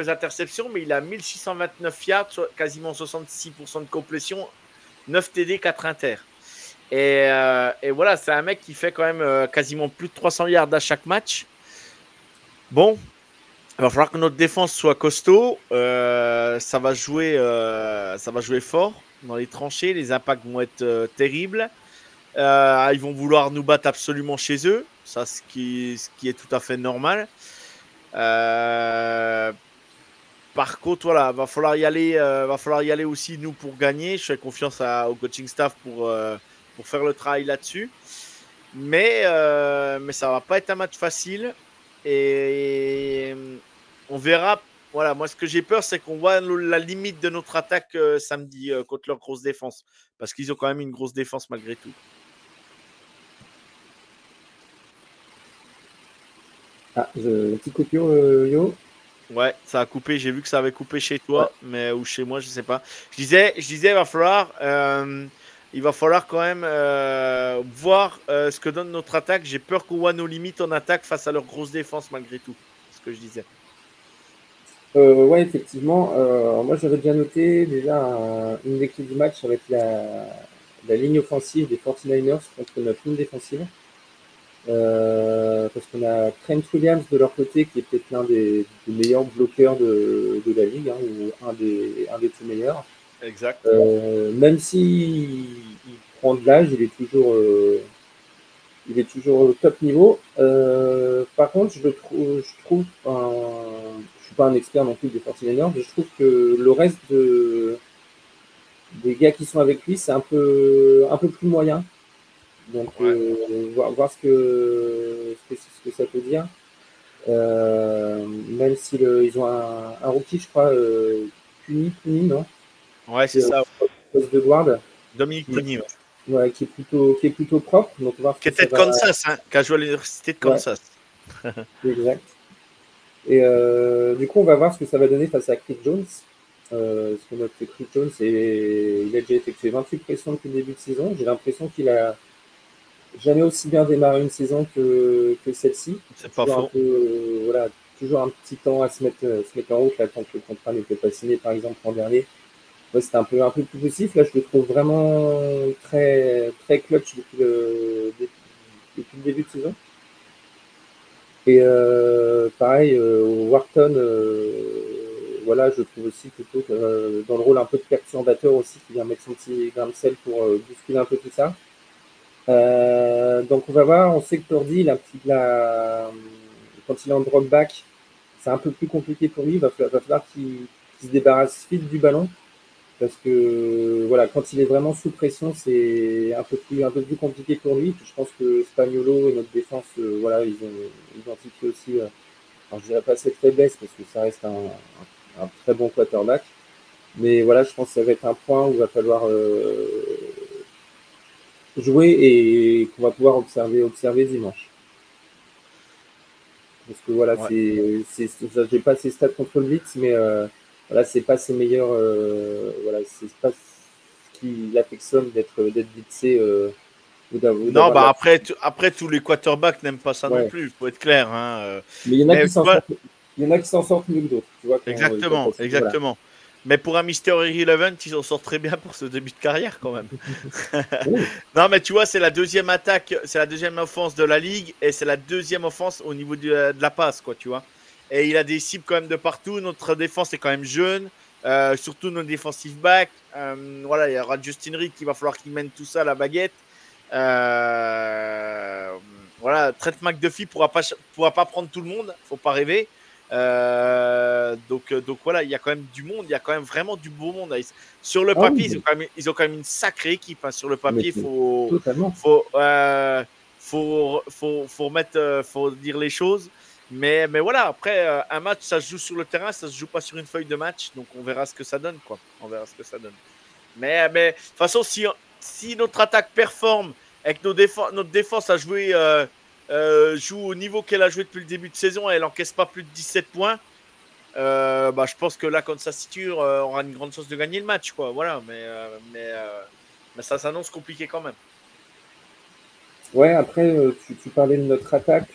interceptions, mais il a 1629 yards, quasiment 66% de complétion, 9 TD, 4 inter. Et voilà, c'est un mec qui fait quand même quasiment plus de 300 yards à chaque match. Bon, il va falloir que notre défense soit costaud. Ça va jouer fort dans les tranchées. Les impacts vont être terribles. Ils vont vouloir nous battre absolument chez eux. Ça, ce qui est tout à fait normal. Par contre, voilà, va falloir y aller aussi nous pour gagner. Je fais confiance au coaching staff pour faire le travail là-dessus. Mais ça va pas être un match facile et on verra. Voilà, moi ce que j'ai peur, c'est qu'on voit la limite de notre attaque samedi contre leur grosse défense, parce qu'ils ont quand même une grosse défense malgré tout. Petite coupure, Yo. Ouais, ça a coupé. J'ai vu que ça avait coupé chez toi, mais ou chez moi, je sais pas. Je disais, il va falloir quand même voir ce que donne notre attaque. J'ai peur qu'on voit nos limites en attaque face à leur grosse défense malgré tout. C'est ce que je disais. Ouais, effectivement. Moi, j'avais déjà noté une des clés du match, ça va être la ligne offensive des 49ers contre notre ligne défensive. Parce qu'on a Trent Williams de leur côté qui est peut-être l'un des meilleurs bloqueurs de la ligue, hein, ou un des tout meilleurs. Exact. Même s'il prend de l'âge, il est toujours au top niveau. Par contre, je trouve, je suis pas un expert non plus des 49ers, mais je trouve que le reste des gars qui sont avec lui, c'est un peu plus moyen. Donc, voir ce que ça peut dire. Même si ils ont un rookie, je crois, Puni, non? Ouais, c'est ça. Poste de guard. Dominique Puni. Ouais, qui est plutôt propre. Donc, voir qui était de Kansas, hein, qui a joué à l'université de Kansas. Ouais. Exact. Et du coup, on va voir ce que ça va donner face à Chris Jones. Parce que notre Chris Jones, il a déjà effectué 28 pressions depuis le début de saison. J'ai l'impression qu'il a jamais aussi bien démarré une saison que celle-ci. C'est pas faux. Voilà, toujours un petit temps à se mettre en route, là, tant que le contrat n'était pas signé, par exemple, l'an dernier. Ouais, c'était un peu plus poussif. Là, je le trouve vraiment très, très clutch depuis le début de saison. Et pareil, Wharton, voilà, je trouve aussi plutôt dans le rôle un peu de perturbateur aussi, qui vient mettre son petit grain de sel pour bousculer un peu tout ça. Donc on va voir, on sait que Purdy, quand il est en drop back, c'est un peu plus compliqué pour lui, il va falloir qu'il se débarrasse vite du ballon, parce que voilà, quand il est vraiment sous pression, c'est un peu plus compliqué pour lui. Puis je pense que Spaniolo et notre défense, voilà, ils ont identifié aussi, alors je dirais pas cette faiblesse, parce que ça reste un très bon quarterback, mais voilà, je pense que ça va être un point où il va falloir jouer et qu'on va pouvoir observer dimanche. Parce que voilà, j'ai pas ses stats contre le blitz, mais voilà, c'est pas ses meilleurs, voilà, qu'il affectionne d'être blitzé. Non, bah après tous les quarterbacks n'aiment pas ça non plus, il faut être clair. Hein. Mais il y en a qui s'en sortent. Il y en a qui s'en sortent mieux que d'autres. Tu vois, exactement. Voilà. Mais pour un Mister Irrelevant, ils en sortent très bien pour ce début de carrière quand même. Non, mais tu vois, c'est la deuxième attaque, c'est la deuxième offense de la ligue et c'est la deuxième offense au niveau de la passe, quoi, tu vois. Et il a des cibles quand même de partout. Notre défense est quand même jeune, surtout nos defensive backs. Voilà, il y aura Justin Reed qui va falloir qu'il mène tout ça à la baguette. Voilà, Trent McDuffie pourra pas prendre tout le monde, faut pas rêver. Donc voilà, il y a quand même du monde, il y a quand même vraiment du beau monde. Sur le papier, ils ont quand même une sacrée équipe. Hein. Sur le papier, faut dire les choses. Mais voilà, après un match, ça se joue sur le terrain, ça se joue pas sur une feuille de match. Donc on verra ce que ça donne, quoi. On verra ce que ça donne. Mais de toute façon, si notre attaque performe et que notre défense a joué joue au niveau qu'elle a joué depuis le début de saison et elle n'encaisse pas plus de 17 points, je pense que là, Kansas City aura une grande chance de gagner le match, quoi. Voilà, mais ça s'annonce compliqué quand même. Ouais, après, tu parlais de notre attaque.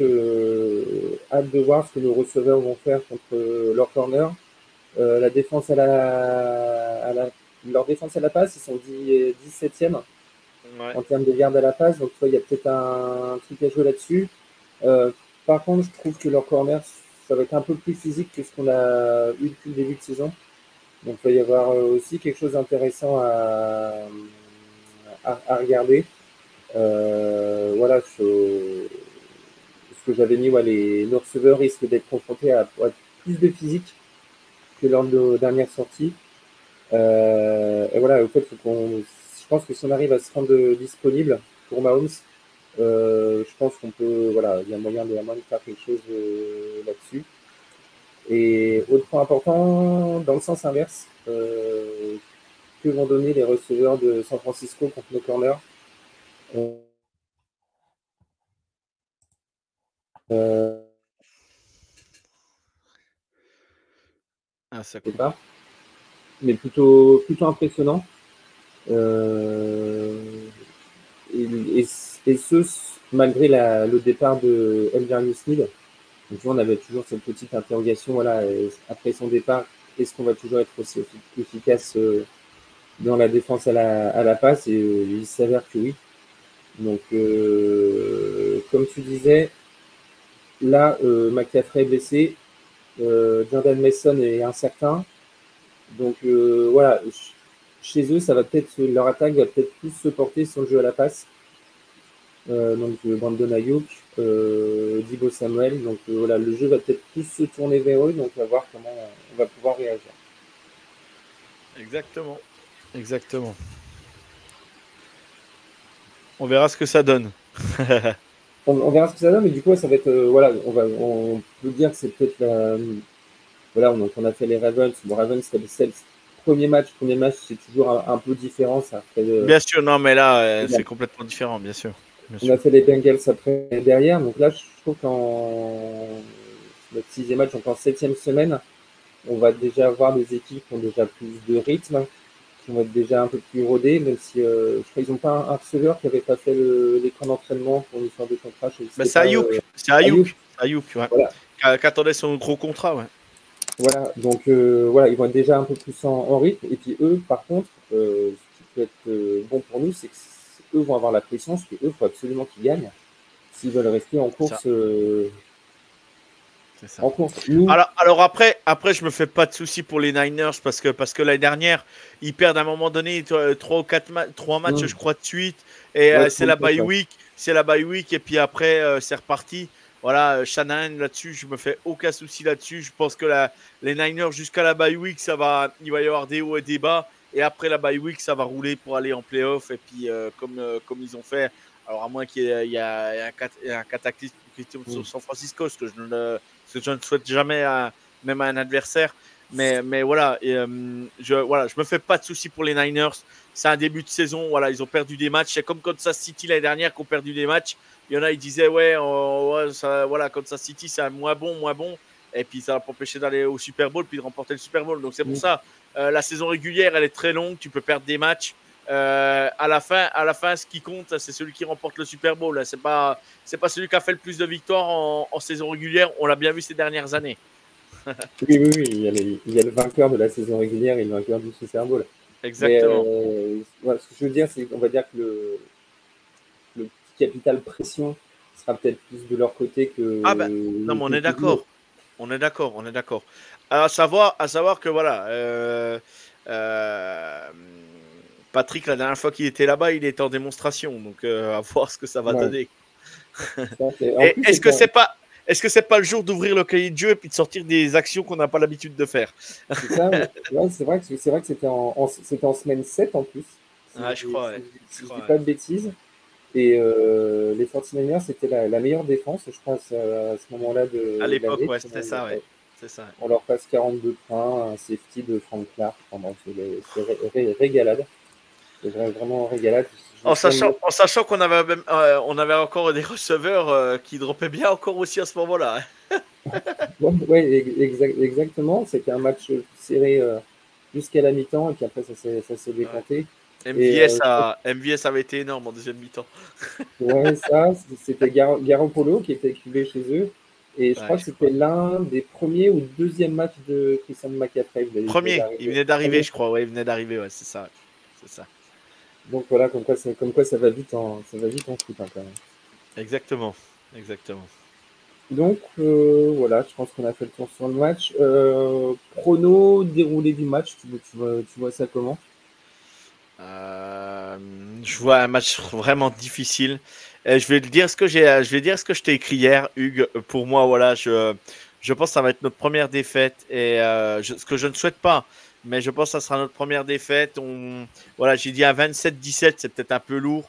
Hâte de voir ce que nos receveurs vont faire contre leur corner. La défense leur défense à la passe, ils sont 17e en termes de yards à la passe. Donc, il y a peut-être un truc à jouer là-dessus. Par contre, je trouve que leur corner, ça va être un peu plus physique que ce qu'on a eu depuis le début de saison. Donc, il va y avoir aussi quelque chose d'intéressant à regarder. Voilà, ce que j'avais mis, nos receveurs risquent d'être confrontés à plus de physique que lors de nos dernières sorties. Et voilà, au fait, je pense que si on arrive à se rendre disponible pour Mahomes, je pense qu'on peut, voilà, il y a moyen de faire quelque chose là-dessus. Et autre point important, dans le sens inverse, que vont donner les receveurs de San Francisco contre nos corners? Ça coupe pas. Mais plutôt impressionnant. Et ce, malgré le départ de Elverius Neal. Donc, on avait toujours cette petite interrogation, voilà, après son départ, est-ce qu'on va toujours être aussi efficace dans la défense à la passe? Et il s'avère que oui. Donc, comme tu disais, là, McCaffrey est blessé, Jordan Mason est incertain. Donc, voilà, chez eux, leur attaque va peut-être plus se porter sur le jeu à la passe. Donc Brandon Ayuk, Deebo Samuel, donc voilà, le jeu va peut-être plus se tourner vers eux, donc on va voir comment on va pouvoir réagir. Exactement. On verra ce que ça donne. on verra ce que ça donne, mais du coup ça va être voilà, on peut dire que c'est peut-être voilà, donc on a fait les Ravens. Bon, Ravens c'était le premier match, c'est toujours un peu différent, ça. Bien sûr, non, mais là c'est complètement différent, bien sûr. On a fait les Bengals après derrière, donc là je trouve qu'en notre 6e match, donc en 7e semaine, on va déjà avoir des équipes qui ont déjà plus de rythme, qui vont être déjà un peu plus rodées, même si je crois qu'ils n'ont pas un receveur qui n'avait pas fait l'écran d'entraînement pour une histoire de contrat. C'est Ayuk, ouais. Voilà. Qui attendait son gros contrat, ouais. Voilà, donc voilà, ils vont être déjà un peu plus en rythme, et puis eux, par contre, ce qui peut être bon pour nous, c'est que eux vont avoir la pression, parce qu'eux, il faut absolument qu'ils gagnent s'ils veulent rester en course. C'est ça. En course. Alors après, je me fais pas de soucis pour les Niners parce que l'année dernière, ils perdent à un moment donné 3 matchs, je crois, de suite. Et c'est la bye week. Et puis après, c'est reparti. Voilà, Shanahan là-dessus, je me fais aucun souci là-dessus. Je pense que les Niners, jusqu'à la bye week, il va y avoir des hauts et des bas. Et après la bye week, ça va rouler pour aller en playoff. Et puis, comme ils ont fait, alors à moins qu'il y ait un cataclysme sur San Francisco, ce que je ne souhaite jamais même à un adversaire. Mais voilà, je me fais pas de soucis pour les Niners. C'est un début de saison. Voilà, ils ont perdu des matchs. C'est comme Kansas City l'année dernière qui ont perdu des matchs. Il y en a, ils disaient voilà, Kansas City, c'est un moins bon. Et puis ça va pas empêcher d'aller au Super Bowl puis de remporter le Super Bowl. Donc c'est pour ça, la saison régulière, elle est très longue. Tu peux perdre des matchs. à la fin, ce qui compte, c'est celui qui remporte le Super Bowl. C'est pas celui qui a fait le plus de victoires en saison régulière. On l'a bien vu ces dernières années. Oui. Il y a le vainqueur de la saison régulière et le vainqueur du Super Bowl. Exactement. Mais, ce que je veux dire, c'est qu'on va dire que le petit capital pression sera peut-être plus de leur côté que. Ah ben, non, mais on est d'accord. On est d'accord. À savoir que voilà, Patrick, la dernière fois qu'il était là-bas, il était en démonstration. Donc, à voir ce que ça va donner. Est-ce que c'est pas le jour d'ouvrir le cahier de jeu et puis de sortir des actions qu'on n'a pas l'habitude de faire? C'est ça, ouais, c'est vrai que c'était en semaine 7 en plus. Je crois, si je dis pas de bêtises. Et les 49ers, c'était la meilleure défense, je pense, à ce moment-là de à l'époque, ouais, c'était ça, ouais. C'est ça. On leur passe 42 points, un safety de Frank Clark. C'est régalade. C'est vraiment régalade. En sachant qu'on avait même, on avait encore des receveurs qui droppaient bien encore aussi à ce moment-là. Ouais, exactement. C'était un match serré jusqu'à la mi-temps et puis après ça s'est décanté. MVS avait été énorme en deuxième mi-temps. Ouais, c'était Garoppolo qui était QB chez eux. Et je crois que c'était l'un des premiers ou deuxième matchs de Christian McCaffrey. Il venait d'arriver, je crois. Ouais, il venait d'arriver, ouais, c'est ça. Donc voilà, comme quoi ça va vite en foot hein, quand même. Exactement. Donc voilà, je pense qu'on a fait le tour sur le match. Prono, déroulé du match, tu vois ça comment? Je vois un match vraiment difficile. Je vais dire ce que je t'ai écrit hier, Hugues. Pour moi, voilà, je pense que ça va être notre première défaite et ce que je ne souhaite pas, mais je pense que ça sera notre première défaite. Voilà, j'ai dit à 27-17, c'est peut-être un peu lourd,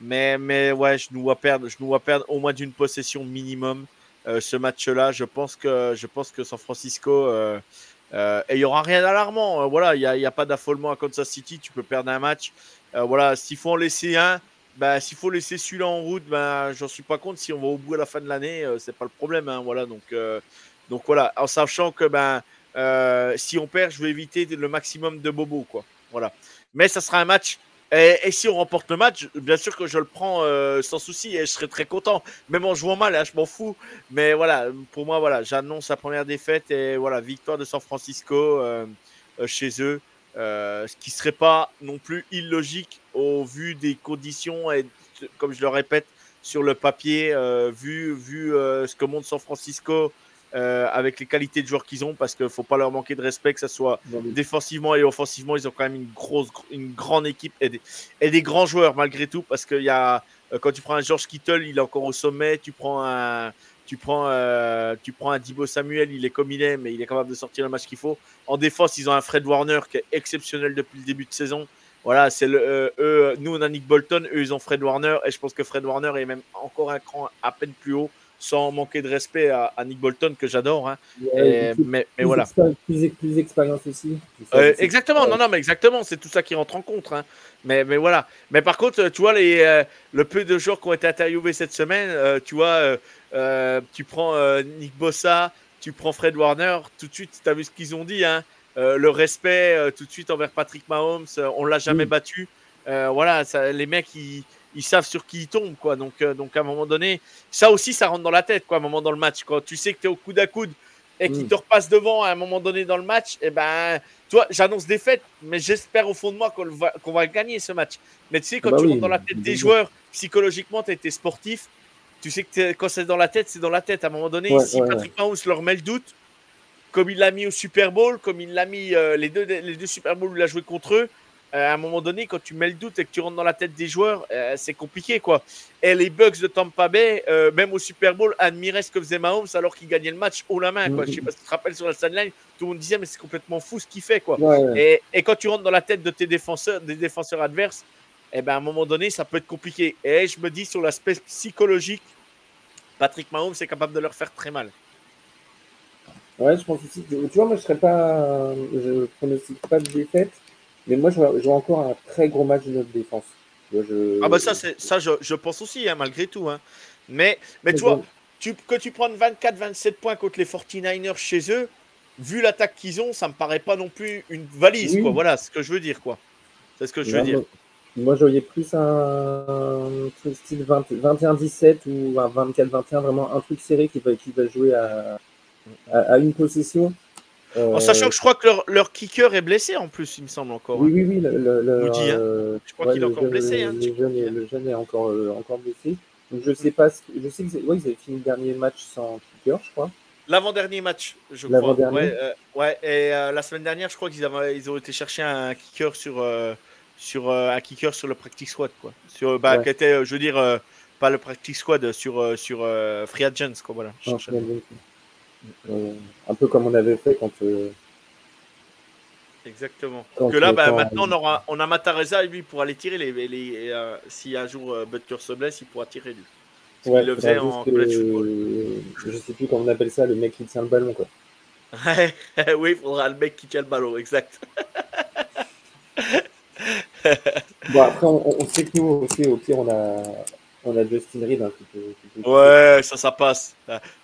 mais ouais, je nous vois perdre au moins d'une possession minimum ce match-là. Je pense que San Francisco et il n'y aura rien d'alarmant. Voilà, il n'y a pas d'affolement à Kansas City. Tu peux perdre un match. Voilà, s'il faut en laisser un, s'il faut laisser celui-là en route, j'en suis pas contre. Si on va au bout à la fin de l'année, c'est pas le problème. Hein, voilà, donc voilà, en sachant que si on perd, je vais éviter le maximum de bobos, quoi. Voilà. Mais ça sera un match. Et si on remporte le match, bien sûr que je le prends sans souci et je serai très content. Même en jouant mal, hein, je m'en fous. Mais voilà, pour moi, voilà, j'annonce la première défaite et voilà, victoire de San Francisco chez eux. Ce qui ne serait pas non plus illogique au vu des conditions et, comme je le répète, sur le papier, vu ce que montre San Francisco avec les qualités de joueurs qu'ils ont, parce qu'il ne faut pas leur manquer de respect, que ce soit défensivement et offensivement. Ils ont quand même une grande équipe et des grands joueurs malgré tout, parce que quand tu prends un George Kittle, il est encore au sommet. Tu prends un Deebo Samuel, il est comme il est, mais il est capable de sortir le match qu'il faut. En défense, ils ont un Fred Warner qui est exceptionnel depuis le début de saison. Voilà, nous on a Nick Bolton, eux ils ont Fred Warner, et je pense que Fred Warner est même encore un cran à peine plus haut, sans manquer de respect à Nick Bolton que j'adore. Hein. Mais voilà. Plus d'expérience aussi. Exactement, non, mais exactement, c'est tout ça qui rentre en compte. Hein. Mais voilà. Mais par contre, tu vois, le peu de joueurs qui ont été interviewés cette semaine, tu vois, tu prends Nick Bossa, tu prends Fred Warner, tout de suite, tu as vu ce qu'ils ont dit. Hein. Le respect tout de suite envers Patrick Mahomes, on ne l'a jamais battu. Voilà, les mecs, ils savent sur qui ils tombent, quoi. Donc à un moment donné, ça aussi, ça rentre dans la tête, quoi, à un moment dans le match. Quand tu sais que tu es au coude à coude et qu'il te repasse devant à un moment donné dans le match, et tu vois, j'annonce défaite, mais j'espère au fond de moi qu'on va gagner ce match. Mais tu sais, quand tu rentres dans la tête des joueurs, psychologiquement, tu as été sportif, tu sais que quand c'est dans la tête, c'est dans la tête. À un moment donné, si Patrick Mahomes leur met le doute, comme il l'a mis au Super Bowl, comme il l'a mis les deux Super Bowls où il a joué contre eux, à un moment donné, quand tu mets le doute et que tu rentres dans la tête des joueurs, c'est compliqué, quoi. Et les Bucks de Tampa Bay, même au Super Bowl, admiraient ce que faisait Mahomes alors qu'il gagnait le match haut la main, quoi. Je sais pas si tu te rappelles sur la sideline, tout le monde disait, mais c'est complètement fou ce qu'il fait, quoi. Et quand tu rentres dans la tête de des défenseurs adverses, à un moment donné, ça peut être compliqué. Et je me dis, sur l'aspect psychologique, Patrick Mahomes est capable de leur faire très mal. Ouais, je pense aussi. Tu vois, moi, je pronostique pas de défaite. Mais moi, je vois encore un très gros match de notre défense. Je pense aussi, hein, malgré tout. Hein. Mais tu vois, que tu prennes 24-27 points contre les 49ers chez eux, vu l'attaque qu'ils ont, ça me paraît pas non plus une valise, quoi. Voilà ce que je veux dire, quoi. C'est ce que je veux dire. Moi, je voyais plus un truc style 21-17 ou un 24-21, vraiment un truc serré qui va jouer à une possession. En sachant que je crois que leur kicker est blessé en plus, il me semble encore. Oui, hein. oui, oui. Woody, hein. Je crois qu'il est encore blessé. Hein, le jeune est encore blessé. Donc, je sais pas. Je sais qu'ils avaient fini le dernier match sans kicker, je crois. L'avant-dernier match, je crois. Ouais, et la semaine dernière, je crois qu'ils ont été chercher un kicker sur un kicker sur le practice squad, quoi. Qui était, je veux dire, pas le practice squad, sur Free Agents, quoi, voilà. Un peu comme on avait fait quand. Exactement. Que là, maintenant, on a Matareza et lui pour aller tirer si un jour Butker se blesse, il pourra tirer lui. Ouais, il le faisait en college football. Je sais plus comment on appelle ça, le mec qui tient le ballon, quoi. Oui, il faudra le mec qui tient le ballon, exact. Bon, après, on sait que nous aussi, au pire, on a Justin Reed. Hein, ouais, ça passe.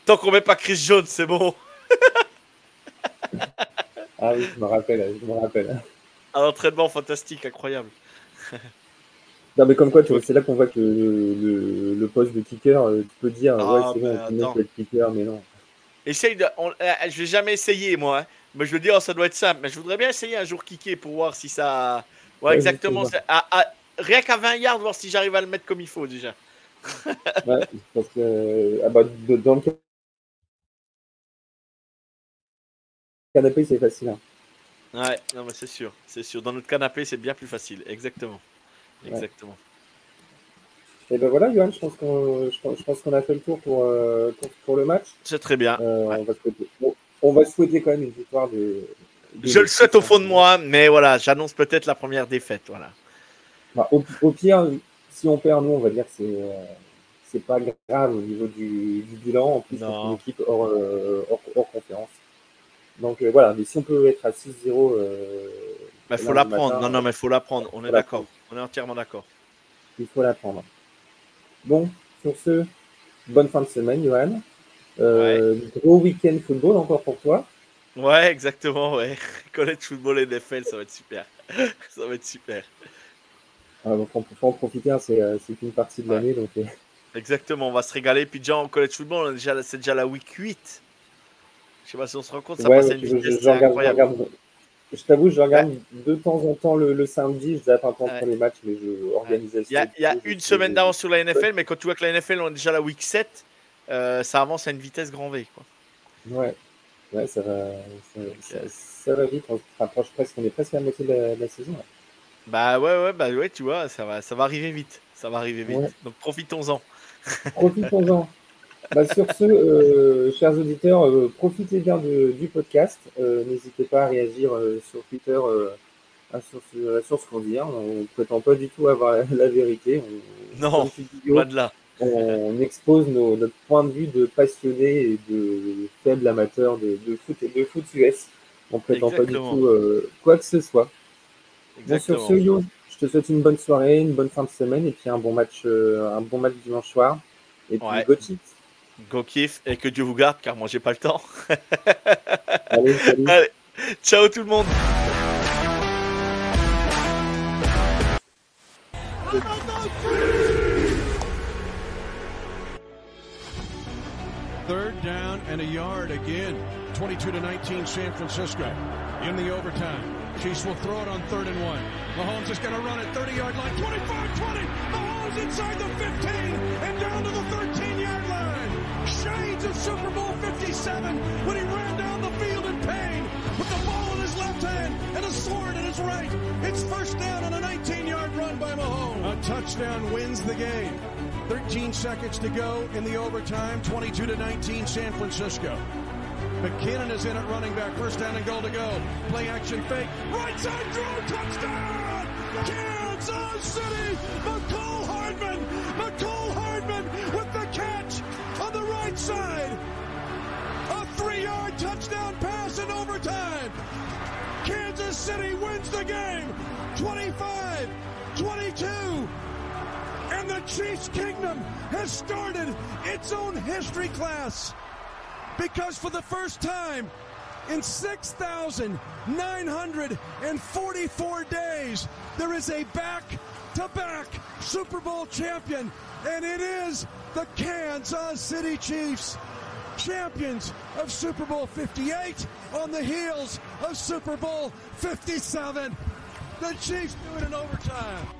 Tant qu'on met pas Chris Jones, c'est bon. Ah oui, je me rappelle. Un entraînement fantastique, incroyable. Non, mais comme quoi, tu vois, c'est là qu'on voit que le poste de kicker, tu peux dire, ouais, c'est bon, tout le monde peut être kicker, mais non. Je vais jamais essayer, moi. Hein. Mais je veux dire, ça doit être simple. Mais je voudrais bien essayer un jour kicker pour voir si ça. Ouais, exactement. Rien qu'à 20 yards, voir si j'arrive à le mettre comme il faut déjà. Ouais, parce que dans le canapé, c'est facile. Hein. Ouais, non, mais c'est sûr. Dans notre canapé, c'est bien plus facile. Exactement. Exactement. Et ben voilà, Johan, je pense qu'on a fait le tour pour le match. C'est très bien. On va souhaiter quand même une victoire je le souhaite au fond de moi, mais voilà, j'annonce peut-être la première défaite. Voilà. Bah, au pire, si on perd, nous, on va dire que c'est pas grave au niveau du bilan. En plus, c'est une équipe hors conférence. Donc voilà, mais si on peut être à 6-0. Il faut la prendre. Non, mais il faut la prendre. On est d'accord. On est entièrement d'accord. Il faut la prendre. Bon, sur ce, bonne fin de semaine, Johan. Gros week-end football encore pour toi. Ouais, exactement. Ouais. College football et NFL, ça va être super. Ça va être super. Faut en profiter, hein, c'est une partie de l'année. Donc... Exactement, on va se régaler. Puis déjà en college football, c'est déjà la week 8. Je sais pas si on se rend compte, ça passe à une vitesse incroyable. Je t'avoue, je regarde de temps en temps le samedi, je zappe un peu entre les matchs, mais je organise ça. Il y a une semaine d'avance sur la NFL, mais quand tu vois que la NFL, on est déjà la week 7, ça avance à une vitesse grand V. Quoi. Ouais, ça va vite, on se rapproche presque, on est presque à la moitié de la saison. Là. Bah ouais, tu vois, ça va arriver vite. Ouais. Donc profitons-en. Profitons-en. Sur ce, chers auditeurs, profitez bien du podcast. N'hésitez pas à réagir sur Twitter sur ce qu'on dit. Hein. On ne prétend pas du tout avoir la vérité. Non, loin de là. On expose notre point de vue de passionné et de faible amateur de foot et de foot US. On ne prétend pas du tout quoi que ce soit. Bon, sur ce, Yo, je te souhaite une bonne soirée, une bonne fin de semaine et puis un bon match dimanche soir. Et puis go Chiefs. Go Chiefs et que Dieu vous garde car moi j'ai pas le temps. Allez, salut. Allez, ciao tout le monde. Third down and a yard again. 22-19 San Francisco in the overtime. Chiefs will throw it on 3rd and 1. Mahomes is going to run it 30-yard line. 25-20. Mahomes inside the 15 and down to the 13-yard line. Shades of Super Bowl 57 when he ran down the field in pain with the ball in his left hand and a sword in his right. It's first down on a 19-yard run by Mahomes. A touchdown wins the game. 13 seconds to go in the overtime. 22-19 San Francisco. McKinnon is in at running back. First down and goal to go. Play action fake. Right side throw. Touchdown! Kansas City! McCole Hardman with the catch on the right side. A 3-yard touchdown pass in overtime. Kansas City wins the game. 25-22. And the Chiefs Kingdom has started its own history class. Because for the first time in 6,944 days, there is a back back-to-back Super Bowl champion, and it is the Kansas City Chiefs, champions of Super Bowl 58 on the heels of Super Bowl 57. The Chiefs do it in overtime.